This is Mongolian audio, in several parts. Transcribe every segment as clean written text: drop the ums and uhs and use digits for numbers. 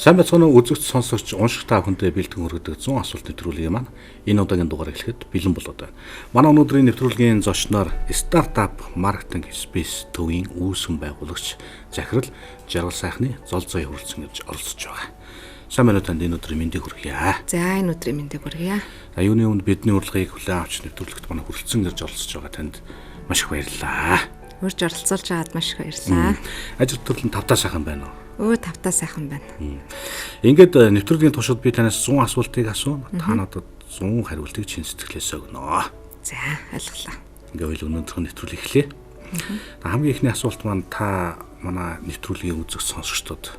Сайн бацхан үзэгч сонсогч уншигч та бүхэндээ бэлтгэн хүргэдэг 100 асуулт нэвтрүүлгийн маань энэ удаагийн дугаар эхлэхэд бэлэн болоод байна. Манай өнөөдрийн нэвтрүүлгийн зочноор стартап маркетинг спейс төвийн үүсгэн байгуулагч захирал Жаргал сайхны зол зоё хүрэлцэн гэж оролцож байгаа. Сайн байна уу танд энэ өдрийн мэндийг хүргье. За энэ өдрийн мэндийг хүргье. Юуны өмнө бидний урилгыг хүлээн авч нэвтрүүлэгт манай хүрэлцэн гэж оролцож байгаа танд маш их баярлалаа. Урьж оролцуулж аваад маш их баярлалаа. Ажил төрлөн тавтаа сайхан байна уу? Тавтаа сайхан байна. Ингээд нэвтрүүлгийн туршид би танаас 100 асуултыг асууна. Та надад 100 хариултыг чин сэтгэлээс өгнө. За ойлголоо. Ингээд өнөөдрийн нэвтрүүлэг эхлэе. Хамгийн ихний асуулт маань та манай нэвтрүүлгийн үзэгч сонсогчдод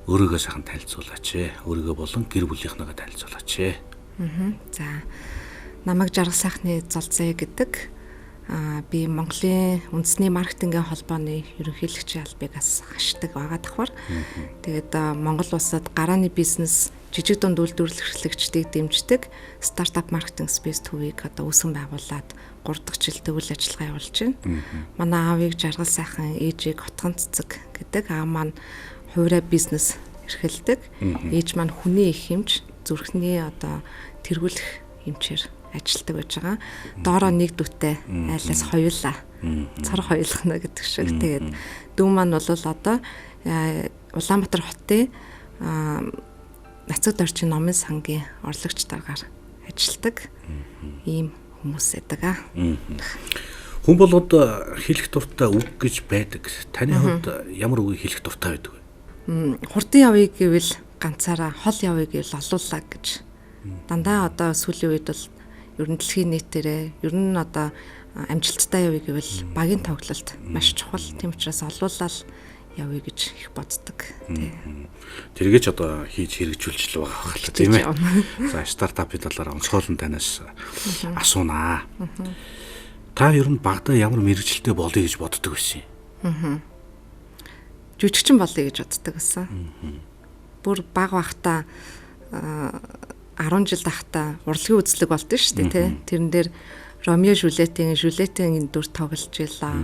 өөрийгөө сайхан танилцуулаач. Өөрийгөө болон гэр бүлийнхнээгээ танилцуулаач. За намайг Жаргал сайхны зол зоё гэдэг. Би Монголын үндэсний маркетингийн холбооны ерөнхийлөгчийн албыг хашдаг байгаа давхар. Тэгээд Монгол улсад гарааны бизнес, жижиг дунд үйлдвэрлэл эрхлэгчдийг дэмждэг стартап маркетинг спейс төвийг үүсгэн байгуулад 3 дахь жилдээ үйл ажиллагаа явуулж байна. Манай аавыг Жаргал сайхан, ээжийг Хотгон цэцэг гэдэг. Аав маань хувираа бизнес эрхэлдэг. Ээж маань хүний их хэмж, зүрхний тэргүүлэх хэмжээр ажилтдаг байж байгаа. Доороо нэг дүүтэй айлаас хоёулаа. Цар хоёулгана гэдэг шиг. Тэгээд дүү маань бол Улаанбаатар хотын Нацагт орчин номын сангийн орлогч даргаар ажилтдаг ийм хүмүүс байдаг. Хүн болоод хэлэх дуртай үг гэж байдаг. Таны хувьд ямар үгийг хэлэх дуртай байдаг вэ? Хурдан явъя гэвэл ганцаараа, хол явъя гэвэл олуулаа гэж. Дандаа сүүлийн үед бол ер нь дэлхийн нийтээрээ ер нь амжилттай явъя гэвэл багийн тоглолт маш чухал. Тийм учраас олуулаад явъя гэж их боддог. Тэргээж хийж хэрэгжүүлж л байгаа хэл тийм ээ. За стартапын талаар онцгойлон танаас асуунаа. Та ер нь багада ямар мэргэжилтэй болъё гэж боддог байсан юм? Жүжигчин болъё гэж боддог байсан. Бүр бага бахта 10 жил тахта урлагийн үзлэг болдсон шүү дээ тий. Тэрэн дээр Ромео Жюлетийн дүр тоглож байлаа.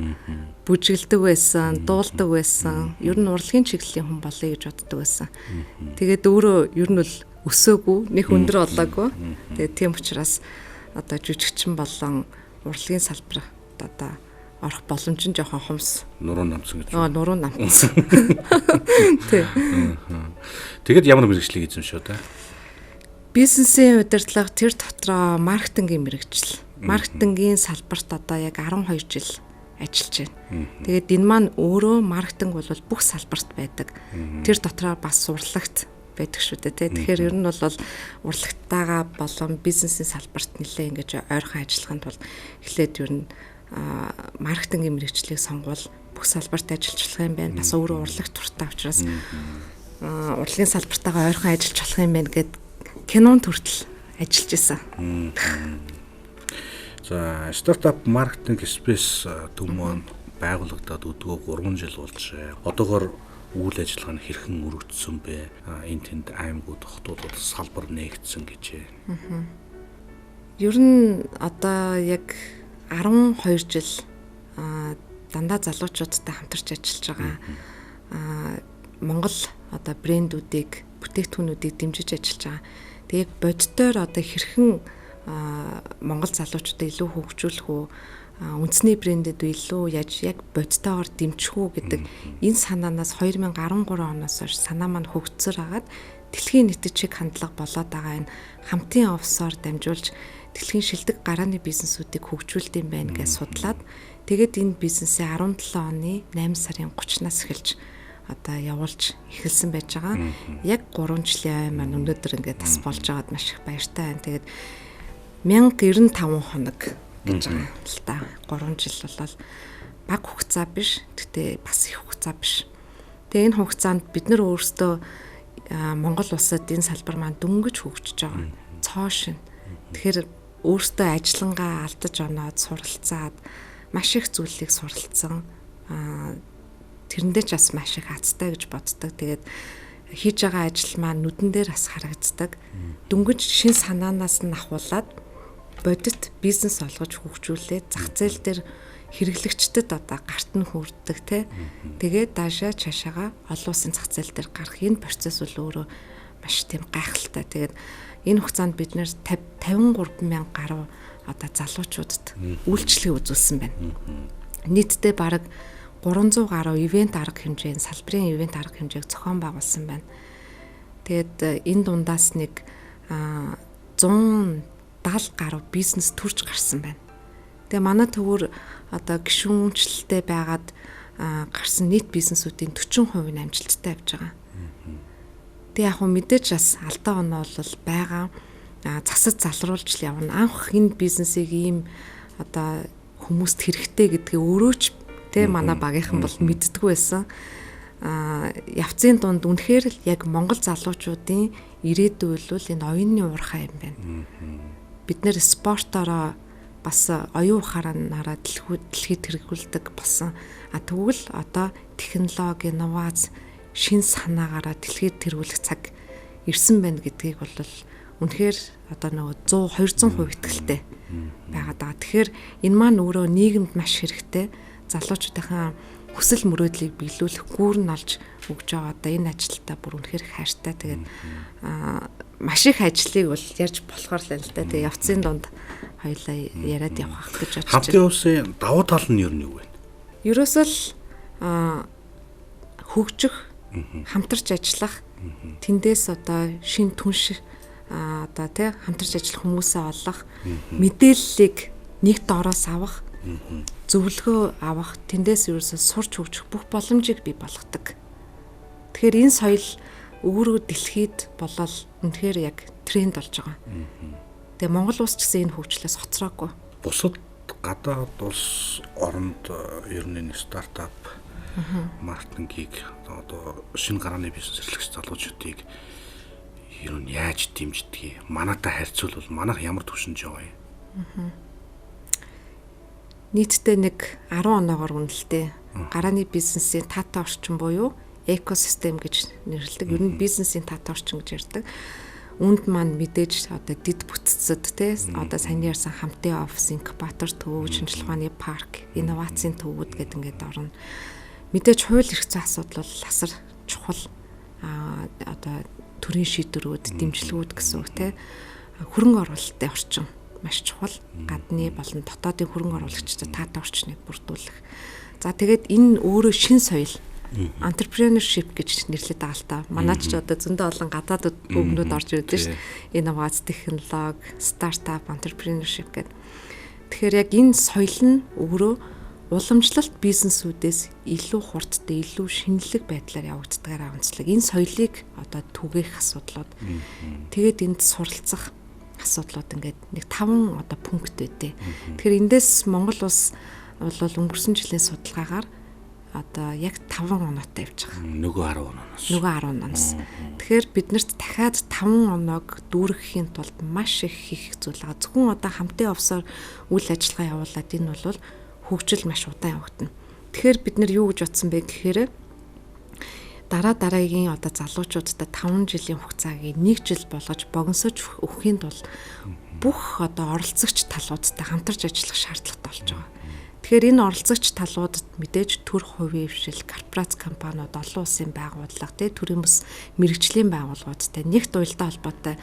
Бүжиглдэг байсан, дуулдаг байсан. Ер нь урлагийн чиглэлийн хүн болъё гэж боддог байсан. Тэгээд өөрөө ер нь бол өсөөгүй, нэг өндөр болоогүй. Тэгээд тийм учраас жүжигчин болон урлагийн салбарт орох боломж нь жоохон хумс. Нуруу намцсан гэж. Нуруу намцсан. Тий. Тэгээд ямар мэргэжлийг эзэмшөө та? Бизнесийн удирдлага тэр дотроо маркетингийн мэргэжил. Маркетингийн салбарт яг 12 жил ажиллаж байна. Тэгээд энэ маань өөрөө маркетинг бол бүх салбарт байдаг. Тэр дотроо бас урлагт байдаг шүү дээ. Тэгэхээр ер нь бол урлагтайгаа болон бизнесийн салбарт нэлээ ингэж ойрхон ажиллахын тулд эхлээд ер нь маркетингийн мэргэжлийг сонгуул бүх салбарт ажиллаж болох юм байна. Бас өөрөө урлагт туртай учраас урлагийн салбартайгаа ойрхон ажиллаж болох юм байна гэд кинонд хүртэл ажиллаж исэн. За, стартап маркетинг спейс төв маань байгуулагдаад өдгөө 3 жил болж одоогоор үйл ажиллагаа нь хэрхэн өргөдсөн бэ? Энд тэнд аймагуд, хотуудад салбар нээгдсэн гэж. Ер нь яг 12 жил дандаа залуучуудтай хамтарч ажиллаж байгаа. Монгол брэндүүдийг, бүтээгдэхүүнүүдийг дэмжиж ажиллаж байгаа. Тэгээд боддоор хэрхэн Монгол залуучуудаа илүү хөгжүүлэх үү, үндэсний брэндэд илүү яг бодтойгоор дэмжих үү гэдэг энэ санаанаас 2013 оноос хойш санаа маань хөгжсөр хагаад дэлхийн нийтэд хандлага болоод байгаа энэ хамтын офсоор дамжуулж дэлхийн шилдэг гарааны бизнесүүдийг хөгжүүлдэг юм байна гэж судлаад тэгээд энэ бизнесээ 17 оны 8 сарын 30-наас эхэлж явуулж эхэлсэн байж байгаа. Яг 3 жилийн маань өнөөдөр ингээд тас болж байгаад маш их баяртай байна. Тэгээд 1095 хоног гэж байгаа л та. 3 жил бол бага хугацаа биш. Гэхдээ бас их хугацаа биш. Тэгээ энэ хугацаанд бид нар өөрсдөө Монгол улсад энэ салбар маань дөнгөж хөгжиж байгаа. Цоо шин. Тэгэхээр өөртөө ажиллангаа алдаж оноод суралцаад маш их зүйлийг суралцсан. Тэрэндээ ч бас маш их азтай гэж боддог. Тэгээд хийж байгаа ажил маань нүдэн дээр бас харагддаг. Дөнгөж шин санаанаас нь ахуулаад бодит бизнес олгож хөгжүүлээд зах зээл дээр хэрэглэгчдэд одоо гарт нь хүрдэг те. Тэгээд цаашаага олон улсын зах зээл дээр гарах энэ процесс бол өөрөө маш тийм гайхалтай. Тэгээд энэ хугацаанд бид нэр 53 мянган гаруй одоо залуучуудад үйлчлэгээ үзүүлсэн байна. Нийтдээ бараг 300 гаруй ивент арга хэмжээний салбарын ивент арга хэмжээг зохион байгуулсан байна. Тэгээд энэ дундаас нэг 170 гаруй бизнес төрж гарсан байна. Тэгээ манай төвөр одоо гишүүнчлэлтэй байгаад гарсан нийт бизнесүүдийн 40% нь амжилттай явж байгаа. Тэгээ яг хөө мэдээж бас алдаа оноо бол байгаа. Засаж залруулж л явна. Анх энэ бизнесийг ийм одоо хүмүүст хэрэгтэй гэдгээ өөрөө ч тэ манай багийнхан бол мэддэггүй байсан. Явцын дунд үнэхээр л яг Монгол залуучуудын ирээдүй бол энэ оюуны уурхай юм байна. Бид нэр спортороо бас оюун ухаанаараа дэлхийд хэрэглүүлдэг болсон. Тэгвэл одоо технологи, инновац, шин санаагаараа дэлхийд тэргүүлэх цаг ирсэн байна гэдгийг бол үнэхээр одоо нөгөө 100-200% итгэлтэй байгаа даа. Тэгэхээр энэ маань өөрөө нийгэмд маш хэрэгтэй. Залуучуудынхаа хүсэл мөрөөдлийг биелүүлэх гүүр нь олж өгж байгаа. Одоо энэ ажилдаа бүр үнэхээр хайртай. Тэгээд маш их ажлыг бол ярьж болохоор л л да. Тэгээд явцын дунд хоёлаа яриад явах гэж бодож байна. Хамтын улсын давуу тал нь юу вэ? Ерөөсөө л хөгжих, хамтарч ажиллах, тэндээс одоо шин түнш одоо тий хамтарч ажиллах хүмүүсээ олох, мэдээллийг нэг доороос авах, зөвлөгөө авах, тэндээс ерөөсөө сурч хөгжих бүх боломжийг бий болгодог. Тэгэхээр энэ соёл өөрөө дэлхийд болол үнэхээр яг тренд болж байгаа. Тэгээ Монгол улс ч гэсэн энэ хөгжлөөс хоцроогүй. Бусад гадаад улс оронд ер нь стартап маркетингийг одоо шинэ гарааны бизнес эрхлэгч залуучуудыг ер нь яаж дэмждэг? Манайтай харьцуулбал манайх ямар түвшинд яваа юм? Нийтдээ нэг 10 оноогоор үнэлтэй гарааны бизнесийн таатай орчин буюу экосистем гэж нэрлэдэг. Ер нь бизнесийн таатай орчин гэж ярьдаг. Үүнд маань мэдээж одоо дид бүтцэд те одоо сайн ярьсан хамтын офис, инкубатор төв, шинжилгээ ухааны парк, инновацийн төвүүд гэдэг ингээд орно. Мэдээж хууль эрх зүйн асуудал бол асар чухал одоо төрийн шийдвэрүүд, дэмжлэгүүд гэсэн үг те. Хөрөнгө оруулалтын орчин маш чухал. Гадны болон дотоодын хөрөнгө оруулагчдад таатай орчныг бүрдүүлэх. За тэгээд энэ өөрөө шин соёл entrepreneurship гэж нэрлэдэг байгаа л та. Манайч ч одоо зөндөө олон гадаад өвгнүүд орж ирээд шүү. Инновац, технологи, стартап, entrepreneurship гэдэг. Тэгэхээр яг энэ соёл нь өөрөө уламжлалт бизнесүүдээс илүү хурдтай, илүү шинэлэг байдлаар явагддагаараа онцлог. Энэ соёлыг одоо түгээх асуудлууд. Тэгээд энд суралцах асуудлууд ингээд нэг 5 одоо пункт өгдөө. Тэгэхээр эндээс Монгол улс бол өнгөрсөн жилийн судалгаагаар одоо яг 5 оноотой явж байгаа. Нөгөө 10 оноос. Нөгөө 10 оноос. Тэгэхээр биднэрт дахиад 5 оноог дүүрэхийн тулд маш их хийх зүйл байгаа. Зөвхөн одоо хамтын офсоор үйл ажиллагаа явуулаад энэ бол хөгжил маш удаан явагдана. Тэгэхээр бид нар юу гэж бодсон бэ гэхээр дараагийн одоо залуучуудад 5 жилийн хугацааг 1 жил болгож богиносож өгөхийн тулд бүх одоо оролцогч талуудтай хамтарч ажиллах шаардлагатай болж байгаа. Тэгэхээр энэ оролцогч талуудад мэдээж төр хувийн хвшил, корпорац компаниуд, олон улсын байгууллага, төрийн бас мэрэгжлийн байгууллагуудтай нэгт уялдаа холбоотой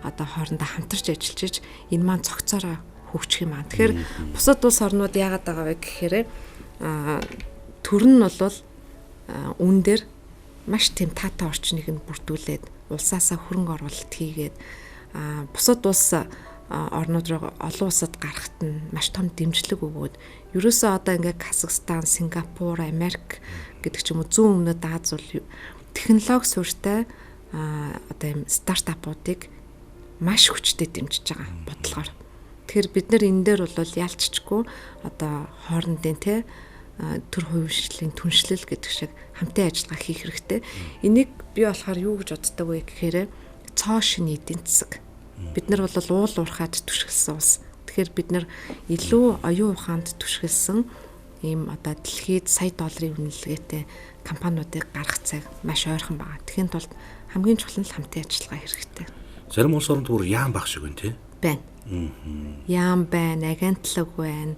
одоо хоорондоо хамтарч ажиллаж энэ маань цогцоороо хөгжих юм аа. Тэгэхээр бусад улс орнууд яагаад байгаа вэ гэхээр төр нь бол үн дээр маш тийм таатай орчныг нь бүрдүүлээд улсаасаа хөрөнгө оруулалт хийгээд бусад улс орнууд руу олон улсад гарахт нь маш том дэмжлэг өгөөд ерөөсөө одоо ингээд Казахстан, Сингапур, Америк гэдэг ч юм уу зүүн өмнөд Аз бол технологи суурьтай одоо юм стартапуудыг маш хүчтэй дэмжиж байгаа бодлогоор. Тэгэхээр бид нар энэ дээр бол ялцчихгүй одоо хоорондын төр хувьшлын түншлэл гэдэг шиг хамтын ажиллагаа хийх хэрэгтэй. Энийг би болохоор юу гэж боддог вэ гэхээр цоо шин эдийн засаг. Бид нар бол уул уурхайд түшгэлсэн улс. Тэгэхээр бид нар илүү оюун ухаанд түшгэлсэн ийм одоо дэлхийд сая долларын үнэлгээтэй компаниудыг гаргах цаг маш ойрхон байгаа. Тэгэхин тулд хамгийн чухал нь хамтын ажиллагаа хэрэгтэй. Зарим улс оронд бүр яам баг шиг байна тий? Байна. Яам байна, агентлаг байна.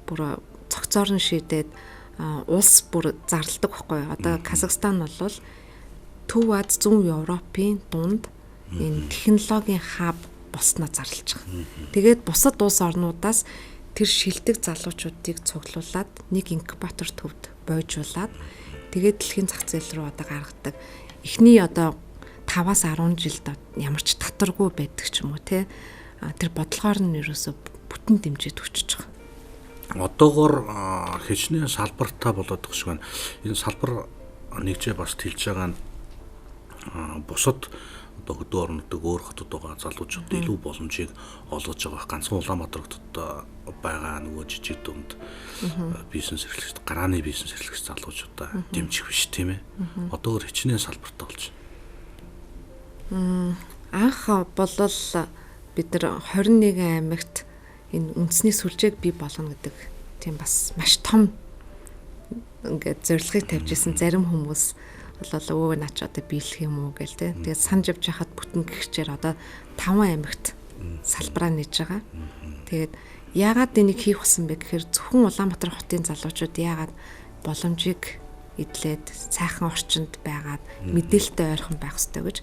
Бүр цогцоор нь шийдээд улс бүр зарладаг байхгүй. Одоо Казахстан бол Төв Аз Зүүн Европын дунд энэ технологийн хаб болсноо зарлж байгаа. Тэгээд бусад улс орнуудаас тэр шилдэг залуучуудыг цуглуулад нэг инкубатор төвд бойжуулад тэгээд дэлхийн зах зээл рүү одоо гаргадаг. Эхний одоо 5-аас 10 жилд ямар ч татваргүй байдаг ч юм уу те. Тэр бодлогоор нь ерөөсө бүтэн дэмжиж өчөж байгаа. Одоогоор хичнээн салбартаа болоод байгаа шиг байна. Энэ салбар нэгжээ бас тэлж байгаа нь бусад одоо хөдөө орнуудыг өөр хотод байгаа залуучууд илүү боломжийг олгож байгаа. Ганцхан Улаанбаатар хотод байгаа нөгөө жижиг дунд бизнес эрхлэгч, гарааны бизнес эрхлэгч залуучуудаа дэмжих биш тийм ээ. Одоогоор хичнээн салбартаа болж байна. Анх болол бид нар 21 аймагт энэ үндэсний сүлжээг бий болгоно гэдэг тийм бас маш том ингээд зорилгыг тавьж исэн зарим хүмүүс болоо өө наач одоо биелэх юм уу гээл те. Тэгээд санаж явж хахад бүтэн гихчээр одоо 5 аймагт салбараа нээж байгаа. Тэгээд яагаад энийг хийх болсон бэ гэхээр зөвхөн Улаанбаатар хотын залуучууд яагаад боломжийг эдлээд сайхан орчинд байгаад мэдээлэлтэй ойрхон байх хэрэгтэй гэж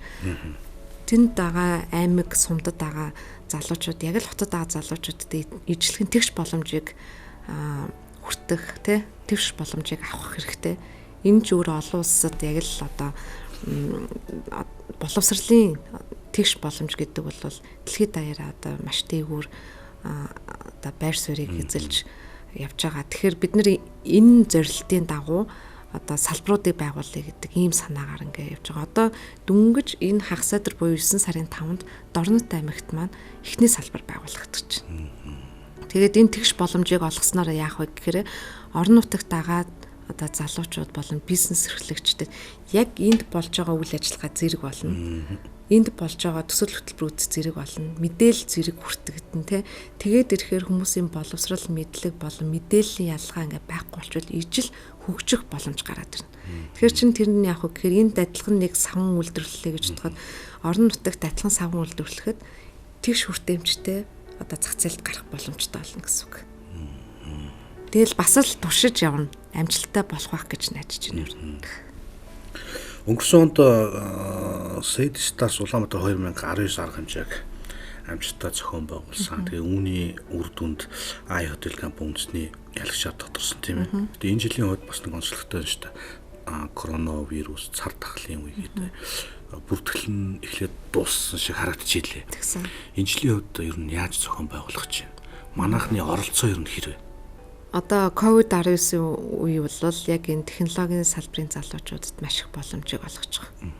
тэнд байгаа аймаг сумдад байгаа залуучууд яг л хотод байгаа залуучуудад ижлэхэн тэгш боломжийг хүртэх тий тэгш боломжийг авах хэрэгтэй. Энэ ч өөр олон улсад яг л одоо боловсролын тэгш боломж гэдэг бол дэлхийд даяараа одоо маш дээгүүр одоо байр суурийг эзэлж явж байгаа. Тэгэхээр бид нар энэ зорилтын дагуу одоо салбаруудыг байгуулъя гэдэг ийм санаагаар ингээ явж байгаа. Одоо дүнгэж энэ хагас өдөр буюу 9 сарын 5-нд Дорнот аймагт маань эхний салбар байгуулагдаж байна. Тэгээд энэ тэгш боломжийг олгосноор яах вэ гэхээр орон нутагт байгаа одоо залуучууд болон бизнес эрхлэгчдэд яг энд болж байгаа үйл ажиллагаа зэрэг болно. Энд болж байгаа төсөл хөтөлбөрүүд зэрэг болно. Мэдээлэл зэрэг хүртэгдэн тэ. Тэгээд ирэхээр хүмүүсийн боловсрал мэдлэг болон мэдээллийн ялгаа ингээ байхгүй болчвол ижил хөгжих боломж гараад ирнэ. Тэгэхээр чин тэрний яг хөө гэхээр энд адилхан нэг савн үйлдвэрлэлээ гэж бодоход орон нутагт адилхан савн үйлдвэрлэхэд тэгш хүртээмжтэй одоо зах зээлд гарах боломжтой болно гэсэн үг. Тэгэл бас л туршиж явна. Амжилттай болох байх гэж найдаж байна. Өнгөрсөн онд Said Stars Улаанбаатар 2019 арга хэмжээг амжилттай зохион байгуулсан. Тэгээ үүний үр дүнд Ай хотел компани үндэсний ялагчаар тодорсон тийм ээ. Тэгээ энэ жилийн хувьд бас нэг онцлогтой шүү дээ. Коронавирус цар тахлын үегээд бүртгэл нь эхлээд дууссан шиг харагдчихжээ. Энэ жилийн хувьд ер нь яаж зохион байгуулах гэж байна? Манайхны оролцоо ер нь хэрвээ одоо COVID-19 үе бол яг энэ технологийн салбарын залуучуудад маш их боломжийг олгож байгаа.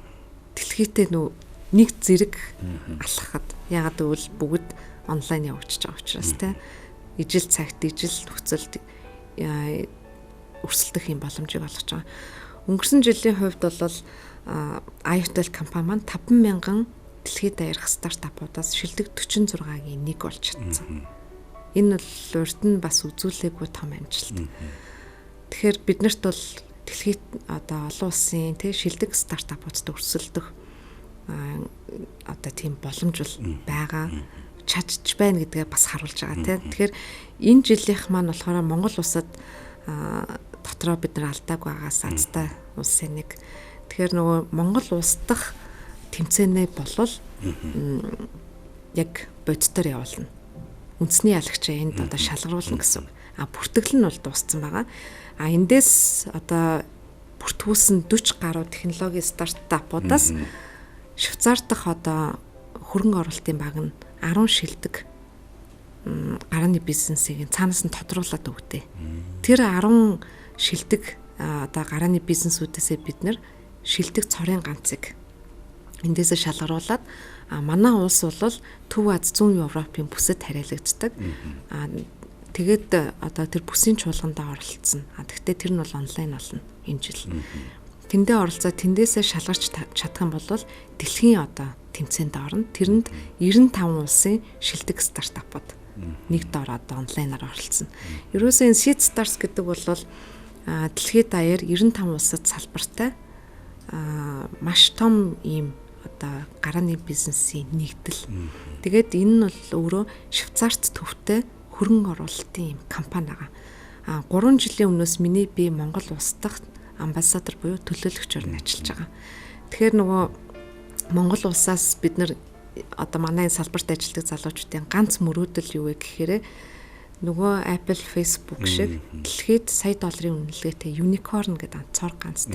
Дэлхийдээ нэг зэрэг алхахад ягаад гэвэл бүгд онлайн явуулчихж байгаа учраас тийм ижил цагт ижил нөхцөлд өрсөлдөх юм боломжийг олгож байгаа. Өнгөрсөн жилийн хувьд бол Ай хотел компани маань 50000 дэлхийд даяарх стартапуудаас шилдэг 46-гийн нэг болж чадсан. Энэ бол урд нь бас үзүүлээгүй том амжилт. Тэгэхээр биднэрт бол дэлхийд одоо олон улсын тий шилдэг стартапуудад өрсөлдөх одоо тийм боломж байгаа. Чадж байна гэдгээ бас харуулж байгаа тий. Тэгэхээр энэ жилийнх маань болохоор Монгол улсад дотроо бид нар алдаагүй байгаас азтай улсын нэг. Тэгэхээр нөгөө Монгол улс дахь тэмцээнээ болвол яг бодитоор явуулна. Үндэсний ялагчаа энд одоо шалгаруулна гэсэн. Бүртгэл нь бол дууссан байгаа. Эндээс одоо бүртгүүлсэн 40 гаруй технологийн стартапуудаас Швейцар дахь одоо хөрөнгө оруулалтын баг нь 10 шилдэг гарааны бизнесийг цаанаас нь тодруулаад өгдөө. Тэр 10 шилдэг одоо гарааны бизнесүүдээсээ бид нэр шилдэг цорын ганцыг эндээсээ шалгаруулад манай улс бол Төв Аз Зүүн Европын бүсэд хариалагддаг. Тэгээд одоо тэр бүсийн чуулгандаа оролцсон. Гэхдээ тэр нь бол онлайн болно энэ жил. Тэндээ оролцоод тэндээсээ шалгарч чадах юм бол дэлхийн одоо тэмцээнд орно. Тэрэнд 95 улсын шилдэг стартапууд нэг дор одоо онлайнаар оролцсон. Ерөөсөө энэ Said Stars гэдэг бол дэлхийд даяар 95 улсад салбартай маш том ийм одоо гарааны бизнесийн нэгдэл. Тэгээд энэ нь бол өөрөө Швейцарт төвтэй хөрөнгө оруулалтын компани байгаа. 3 жилийн өмнөөс миний би Монгол улс дахь амбассадор буюу төлөөлөгчөөр нь ажиллаж байгаа. Тэгэхээр нөгөө Монгол улсаас бид нар одоо манай салбарт ажилладаг залуучуудын ганц мөрөөдөл юу вэ гэхээр нөгөө Apple, Facebook шиг дэлхийд сая долларын үнэлгээтэй unicorn гэдэг онцгой ганц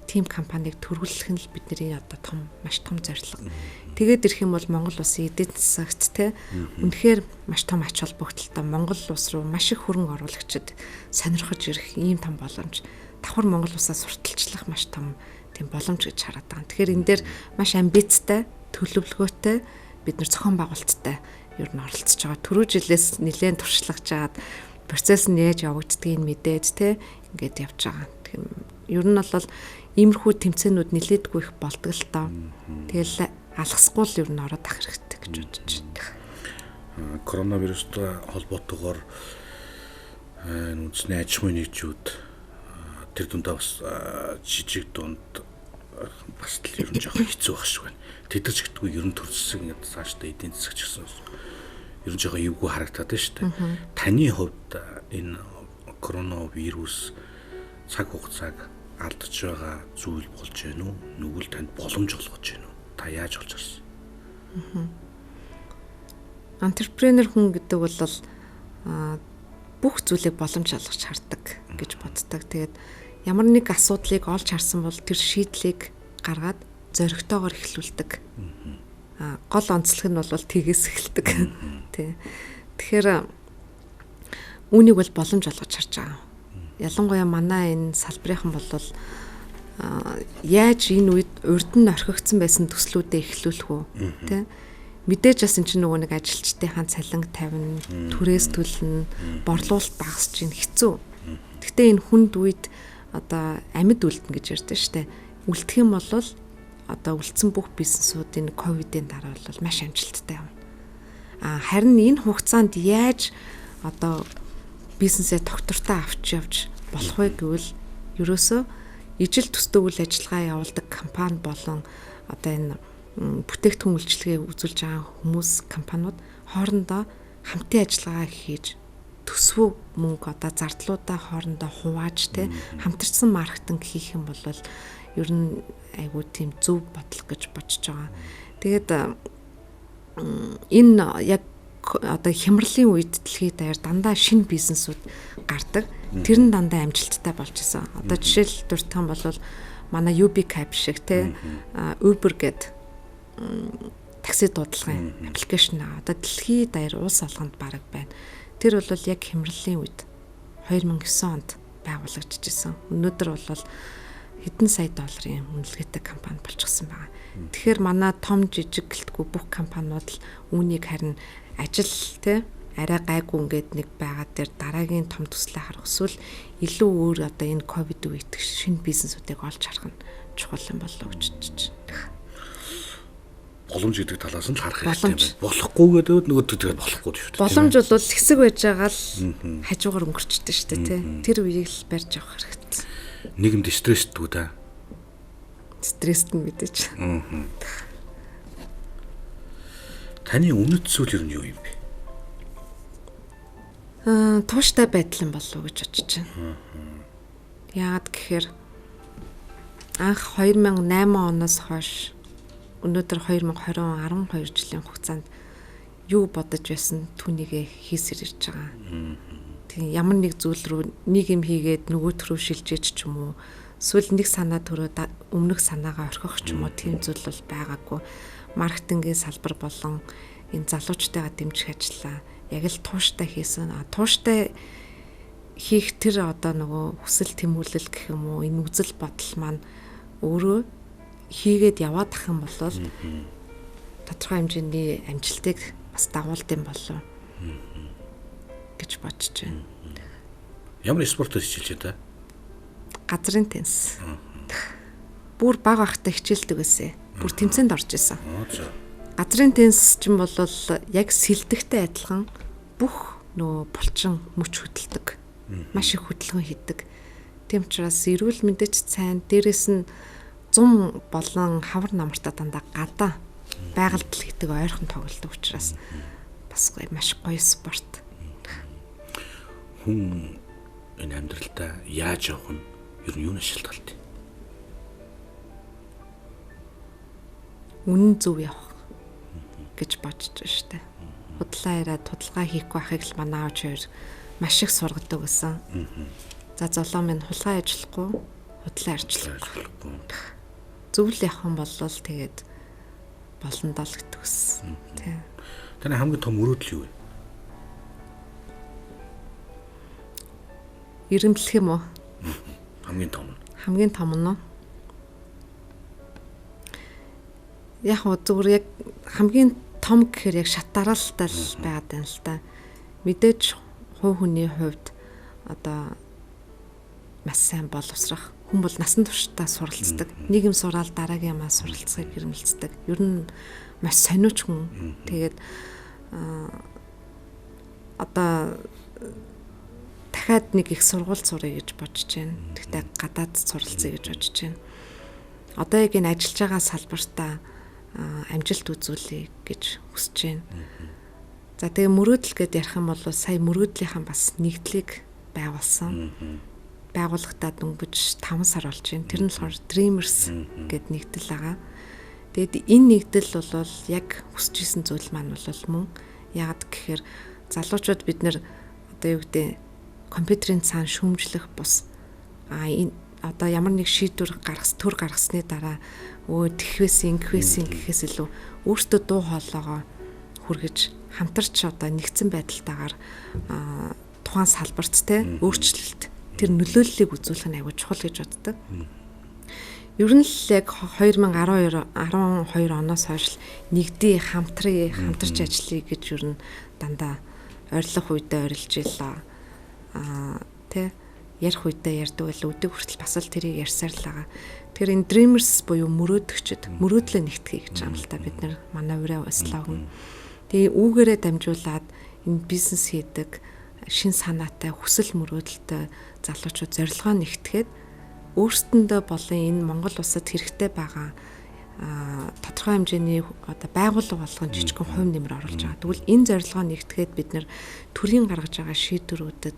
тийм компанийг төрүүлэх нь л бидний одоо маш том зорилго. Тэгээд ирэх юм бол Монгол улсын эдийн засагт үнэхээр маш том ач холбогдолтой Монгол улс руу маш их хөрөнгө оруулагчид сонирхож ирэх ийм том боломж. Давхар Монгол улсаас сурталчлах маш том тийм боломж гэж хараад байгаа. Тэгэхээр энэ дээр маш амбицтай, төлөвлөгөөтэй, бид нар зохион байгуулалттай ер нь оролцож байгаа. Түрүү жилээс нэлээд туршлагаж жаад процесс нь яаж явагддгийг мэдээд ингээд явж байгаа. Тэгэхээр ер нь бол иймэрхүү тэмцээнүүд нэлээдгүй их болдог л тоо. Тэгэл алгасгүй л ер нь ороод ах хэрэгтэй гэж бодож байна. Коронавирустай холбоотойгоор үндэсний аж ахуйн нэгжүүд тэр дундаа бас жижиг дунд бас л ер нь жоохон хэцүү байх шиг байна. Тэд нар ч гэдэггүй ер нь төрөлсөн гэдэг цаашдаа эдийн засаг ч гэсэн ер нь жоохон эвгүй харагдаад байна шүү дээ. Таны хувьд энэ коронавирус цаг хугацааг алдаж байгаа зүйл болж байна уу? Нүгэл танд боломж олгож байна уу? Та яаж олж харсан? Энтерпренер хүн гэдэг бол бүх зүйлийг боломж олгож хардаг гэж боддог. Тэгээд ямар нэг асуудлыг олж харсан бол тэр шийдлийг гаргаад зоригтойгоор эхлүүлдэг. Гол онцлог нь бол тгээс эхэлдэг. Тэгэхээр үүнийг бол боломж олгож харж байгаа. Ялангуяа манай энэ салбарынхан бол яаж энэ үед урд нь орхигдсан байсан төслүүдэд эхлүүлэх үү, тэ? Мэдээж бас энэ чинь нөгөө нэг ажилчдынхаа цалинг тавина, түрээс төлнө, борлуулалт багасч ин хэцүү. Гэхдээ энэ хүнд үед одоо амьд үлдэнэ гэж ярьдэн штэ. Үлдэх юм бол одоо үлдсэн бүх бизнесүүд энэ ковидын дараа бол маш амжилттай явна. Харин энэ хугацаанд яаж одоо бизнесээ тогтвортой авч явж болох вэ гэвэл ерөөсөө ижил төстэй үйл ажиллагаа явуулдаг компани болон одоо энэ бүтээгдэхүүн үйлчилгээ үзүүлж байгаа хүмүүс компаниуд хоорондоо хамтын ажиллагаа хийж төсвөө мөнгө одоо зардлуудаа хоорондоо хувааж хамтарсан маркетинг хийх юм бол ер нь айгүй тийм зөв бодлого гэж бодож байгаа. Тэгээд энэ яг одоо хямралын үед дэлхийд даяар дандаа шинэ бизнесүүд гардаг. Тэр нь дандаа амжилттай болж исэн. Одоо жишээл дуртай юм бол манай UbiCab шиг Uber гэдэг такси дуудлагын аппликейшн одоо дэлхийд даяар улс олгонд бараг байна. Тэр бол яг хямралын үед 2009 онд байгуулагдчихсан. Өнөөдөр бол хэдэн сая долларын үнэлгээтэй компани болчихсон байна. Тэгэхээр манай том жижиг гэлтгүй бүх компаниуд л үүнийг харин ажил арай гайгүй ингээд нэг байгаа дээр дараагийн том төслөө харах эсвэл илүү өөр одоо энэ ковид үед шинэ бизнесүүдийг олж харах нь чухал юм болов гэж бодож байна. Боломж гэдэг талаас нь харах хэрэгтэй юм байна. Болохгүй гэдэг нөгөө тэгээд болохгүй шүү дээ. Боломж бол хэсэг байж байгаа л хажуугаар өнгөрчдөг шүү дээ, Тэр үеийг л барьж авах хэрэгтэй. Нийгэмд стрессдгүй да. Стресст нь мэдээж. Таны үнэт зүйл юу юм бэ? Тууштай байдал юм болов уу гэж бодож байна. Яагаад гэхээр анх 2008 оноос хойш өнөөдөр 2020 12 жилийн хугацаанд юу бодож байсан түүнийгээ хийсэр ирж байгаа. Тэгээ ямар нэг зүйл рүү нэг юм хийгээд нөгөөт рүү шилжиж ч юм уу эсвэл нэг санаа төрөөд өмнөх санаагаа орхих ч юм уу тийм зүйл бол байгаагүй. Маркетингийн салбар болон энэ залуучтайгаа дэмжих ажиллаа яг л тууштай хийсэн. Тууштай хийх тэр одоо нөгөө хүсэл тэмүүлэл гэх юм уу энэ үзэл бодол маань өөрөө хийгээд яваад ах юм бол тодорхой хэмжээний амжилтыг бас дагуулд юм болов гэж бодож байна. Ямар спортоор хичээлж та? Газрын теннис. Бүр бага ахтай хичээлдэг байсан. Бүр тэмцээнд орж исэн. Газрын теннис ч юм бол яг сэлдэгтэй адилхан бүх нөө булчин мөч хөдөлдөг. Маш их хөдөлгөөн хийдэг. Тийм учраас эрүүл мэндэж сайн, дээрэс нь 100 болон хавар намартаа дандаа гадаа байгальд хийдэг ойрхон тоглолдог учраас бас маш гоё спорт. Хүн энэ амьдралдаа яаж явах нь ер нь юунаас шалтгаалт вэ? Үнэн зөв явах гэж бодож байна шүү дээ. Худлаа яриад судалгаа хийхгүй байхыг л манай аав хоёр маш их сургадаг гэсэн. За золоо минь хулгай ажиллахгүй, худлаа арчлахгүй. Зөв л явах юм бол тэгээд болно даа л гэдэг ус. Тийм. Таны хамгийн том мөрөөдөл юу вэ? Ирэмблэх юм уу? Хамгийн том нь. Хамгийн том нь яг зүгээр яг хамгийн том гэхээр яг шат дараалалтай л байгаад байна л да. Мэдээж хувь хүний хувьд одоо маш сайн боловсрах хүн бол насан туршдаа суралцдаг. Нэг юм сураал дараагийн юмаа суралцахыг хэрмэлцдэг. Ер нь маш сониуч хүн. Тэгээд одоо дахиад нэг их сургууль сурах гэж бодож байна. Тэгтээ гадаад суралцъя гэж бодож байна. Одоо яг энэ ажиллаж байгаа салбартаа амжилт үзүүлэе гэж хүсэж байна. За тэгээ мөрөөдөл гэдээ ярих юм бол сая мөрөөдлийнхаа бас нэгдлийг байгуулсан. Байгууллагатаа дөнгөж 5 сар болж байна. Тэр нь болохоор Dreamers гэд нэгдэл байгаа. Тэгээд энэ нэгдэл бол яг хүсэж исэн зүйл маань бол мөн яагаад гэхээр залуучууд бид нэр одоо юу гэдэг компьютерийн цаана шүүмжлэх бус энэ одоо ямар нэг шийдвэр гаргасны дараа тэгхвээс гэхээс илүү өөртөө дуу хоолойгоо хүргэж хамтарч одоо нэгдсэн байдалтайгаар тухайн салбарт те өөрчлөлт тэр нөлөөллийг үзүүлэх нь аягүй чухал гэж боддог. Ер нь л яг 2012 оноос хойш нэгдээ хамтарч ажиллая гэж ер нь дандаа ойрлох үедээ ойрлж илаа. Тэ ярих үедээ ярьдаг байл өдөг хүртэл бас л тэрийг ярьсаар л байгаа. Тэгэхээр энэ Dreamers буюу мөрөөдөгчд мөрөөдлөө нэгтгэе гэж байгаа юм л та бид нар манай ураа слоган. Тэгээ үүгээрээ дамжуулаад энэ бизнес хийдэг шин санаатай хүсэл мөрөөдөлтэй залуучууд зорилгоо нэгтгэхэд өөрсдөндөө болон энэ Монгол улсад хэрэгтэй байгаа тодорхой хэмжээний одоо байгууллага болгон жижигхэн хувь нэмэр оруулж байгаа. Тэгвэл энэ зорилгоо нэгтгэхэд бид нэр төрийн гаргаж байгаа шийдвэрүүдэд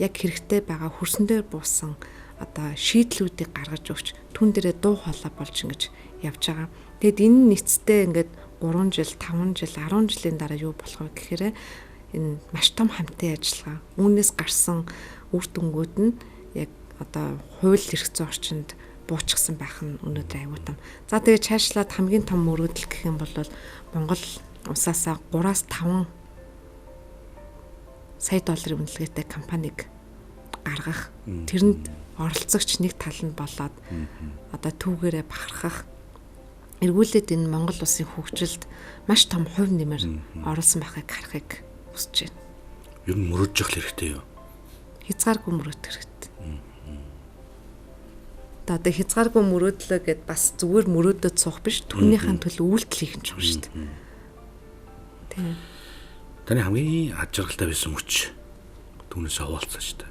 яг хэрэгтэй байгаа хөрсөн дээр буусан одоо шийдлүүдийг гаргаж өгч түн дээрээ дуу хоолой болж ингэж явж байгаа. Тэгэд энэ нийцтэй ингээд 3 жил, 5 жил, 10 жилийн дараа юу болох вэ гэхээр энэ маш том хамтын ажиллагаа. Үүнээс гарсан үр дүнгууд нь яг одоо хууль эрх зүйн орчинд буучихсан байх нь өнөөдөр аюул том. За тэгээ цаашлаад хамгийн том мөрөөдөл гэх юм бол Монгол улсаасаа 3-5 сая долларын үнэлгээтэй компанийг гаргах. Тэрэнд оролцогч нэг тал нь болоод одоо түүгээрээ бахархах. Эргүүлээд энэ Монгол улсын хөгжилд маш том хувь нэмэр оруулсан байхыг харахыг хүсэж байна. Ер нь мөрөөдж явах хэрэгтэй юу? Хязгааргүй мөрөөдөх хэрэгтэй. Одоо хязгааргүй мөрөөдлөө гэд бас зүгээр мөрөөдөд суух биш, түүнийхэн төлөө үйлдэл хийх нь чухал шүү дээ. Тийм. Таны хамгийн ад жаргалтай байсан хүч түүнээс хаваалцаач та.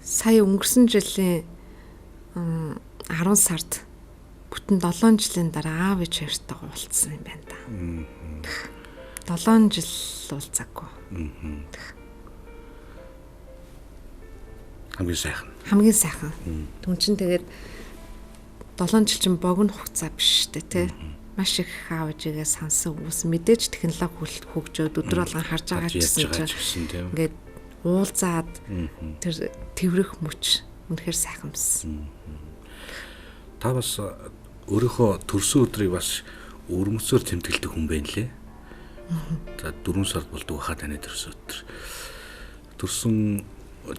Сая өнгөрсөн жилийн 10 сард бүтэн 7 жилийн дараа аав ээж хоёртойгоо уулзсан юм байна да. 7 жил уулзаагүй. Хамгийн сайхан. Түн чин тэгээд 7 жил чин богино хугацаа биш шүү дээ, тий. Маш их аав ээжигээ сансан үс мэдээж технологи хөгжөөд өдөр болгон харж байгаа гэсэн чинь ингээд уулзаад тэр тэрвэрх мөч үнэхээр сайхан байсан. Та бас өөрийнхөө төрсөн өдрийг бас өрмөцөөр тэмдэглэдэг хүн байна лээ. За 4 сард болдог хаа таны төрсөн өдөр. Төрсөн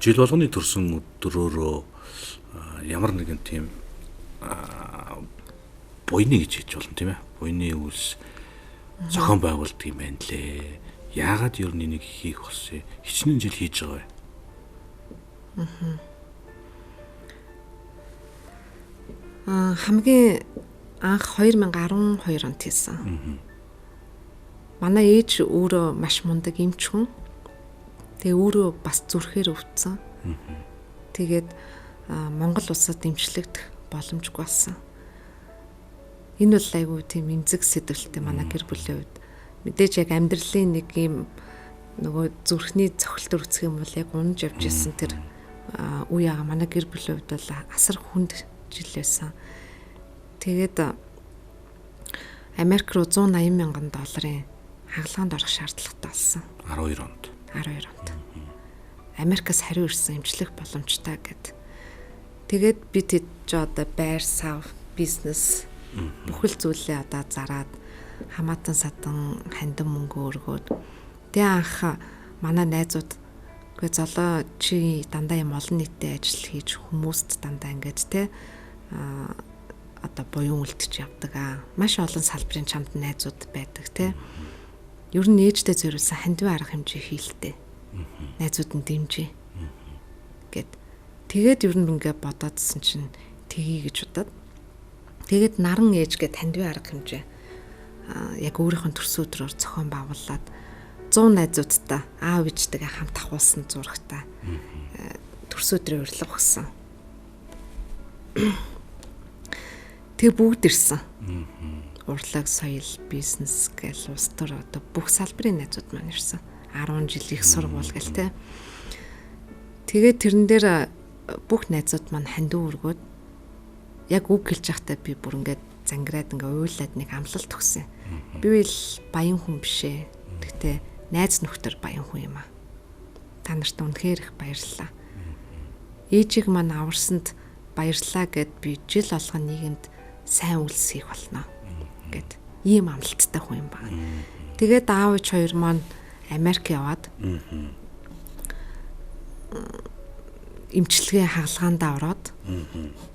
жил болгоны төрсөн өдрөөрөө ямар нэгэн тийм буйны гэж хэлж болно тийм ээ. Буйны үйлс зохион байгуулдаг юм байна лээ. Яагаад ер нь энийг хийх болсон? Хичнээн жил хийж байгаа бай. Хамгийн анх 2012 онд хийсэн. Манай ээж өөрөө маш мундаг эмч хүн. Тэгээ өөрөө бас зүрхээр өвдсөн. Тэгээд Монгол улсад эмчлэгдэх боломжгүй болсон. Энэ бол айгүй тийм эмзэг сэтгэлтэй манай гэр бүлийн хувьд. Мэдээж яг амьдралын нэг юм нөгөө зүрхний цохилтөр үсэх юм бол яг унаж явж исэн тэр үе яга манай гэр бүлийн хувьд бол асар хүнд жил байсан. Тэгээд Америк руу 180 мянган долларын хагалгаанд орох шаардлагатай болсон. 12 онд. Америкаас хариу ирсэн эмчлэх боломжтой гэд. Тэгээд би тэд одоо байр сав, бизнес бүхэл зүйлээ одоо зараад хамаатан садан хандин мөнгө өргөөд тэгээ анх манай найзууд үгүй золоо чи дандаа юм олон нийтэд ажил хийж хүмүүст дандаа ингээд те одоо буян үлдчих явдаг маш олон салбарын чамд найзууд байдаг те ер нь ээжтэй зориулсан хандив арга хэмжээ хийлтэй найзууд нь дэмжээ гэд тэгээд ер нь ингээд бодоодсэн чинь тгий гэж удаад тэгээд наран ээж гэд хандив арга хэмжээ яг өөрийнх нь төрсөн өдрөөр зохион байгуулад 100 найзуудтай аав ээжтэйгээ хамт ахуулсан зурагтай төрсөн өдрийн урилга өгсөн. Тэг бүгд ирсэн. Урлаг, соёл, бизнес гэл улс төр одоо бүх салбарын найзууд маань ирсэн. 10 жил их сургууль гэл те. Тэгээд тэрэн дээр бүх найзууд маань хандив өргөөд яг үг хэлж байхдаа би бүр ингээд зангираад ингээ уйлаад нэг амлалт өгсөн. Би л баян хүн бишээ. Гэхдээ найз нөхдөр баян хүн юм аа. Та нарт үнэхээр их баярлалаа. Ээжийг маань аварсанд баярлалаа гэд би жил болгон нийгэмд сайн үйлс хийх болно гэд ийм амлалттай хүн юм байна. Тэгээд аав ээж хоёр маань Америк яваад эмчилгээ хагалгаандаа ороод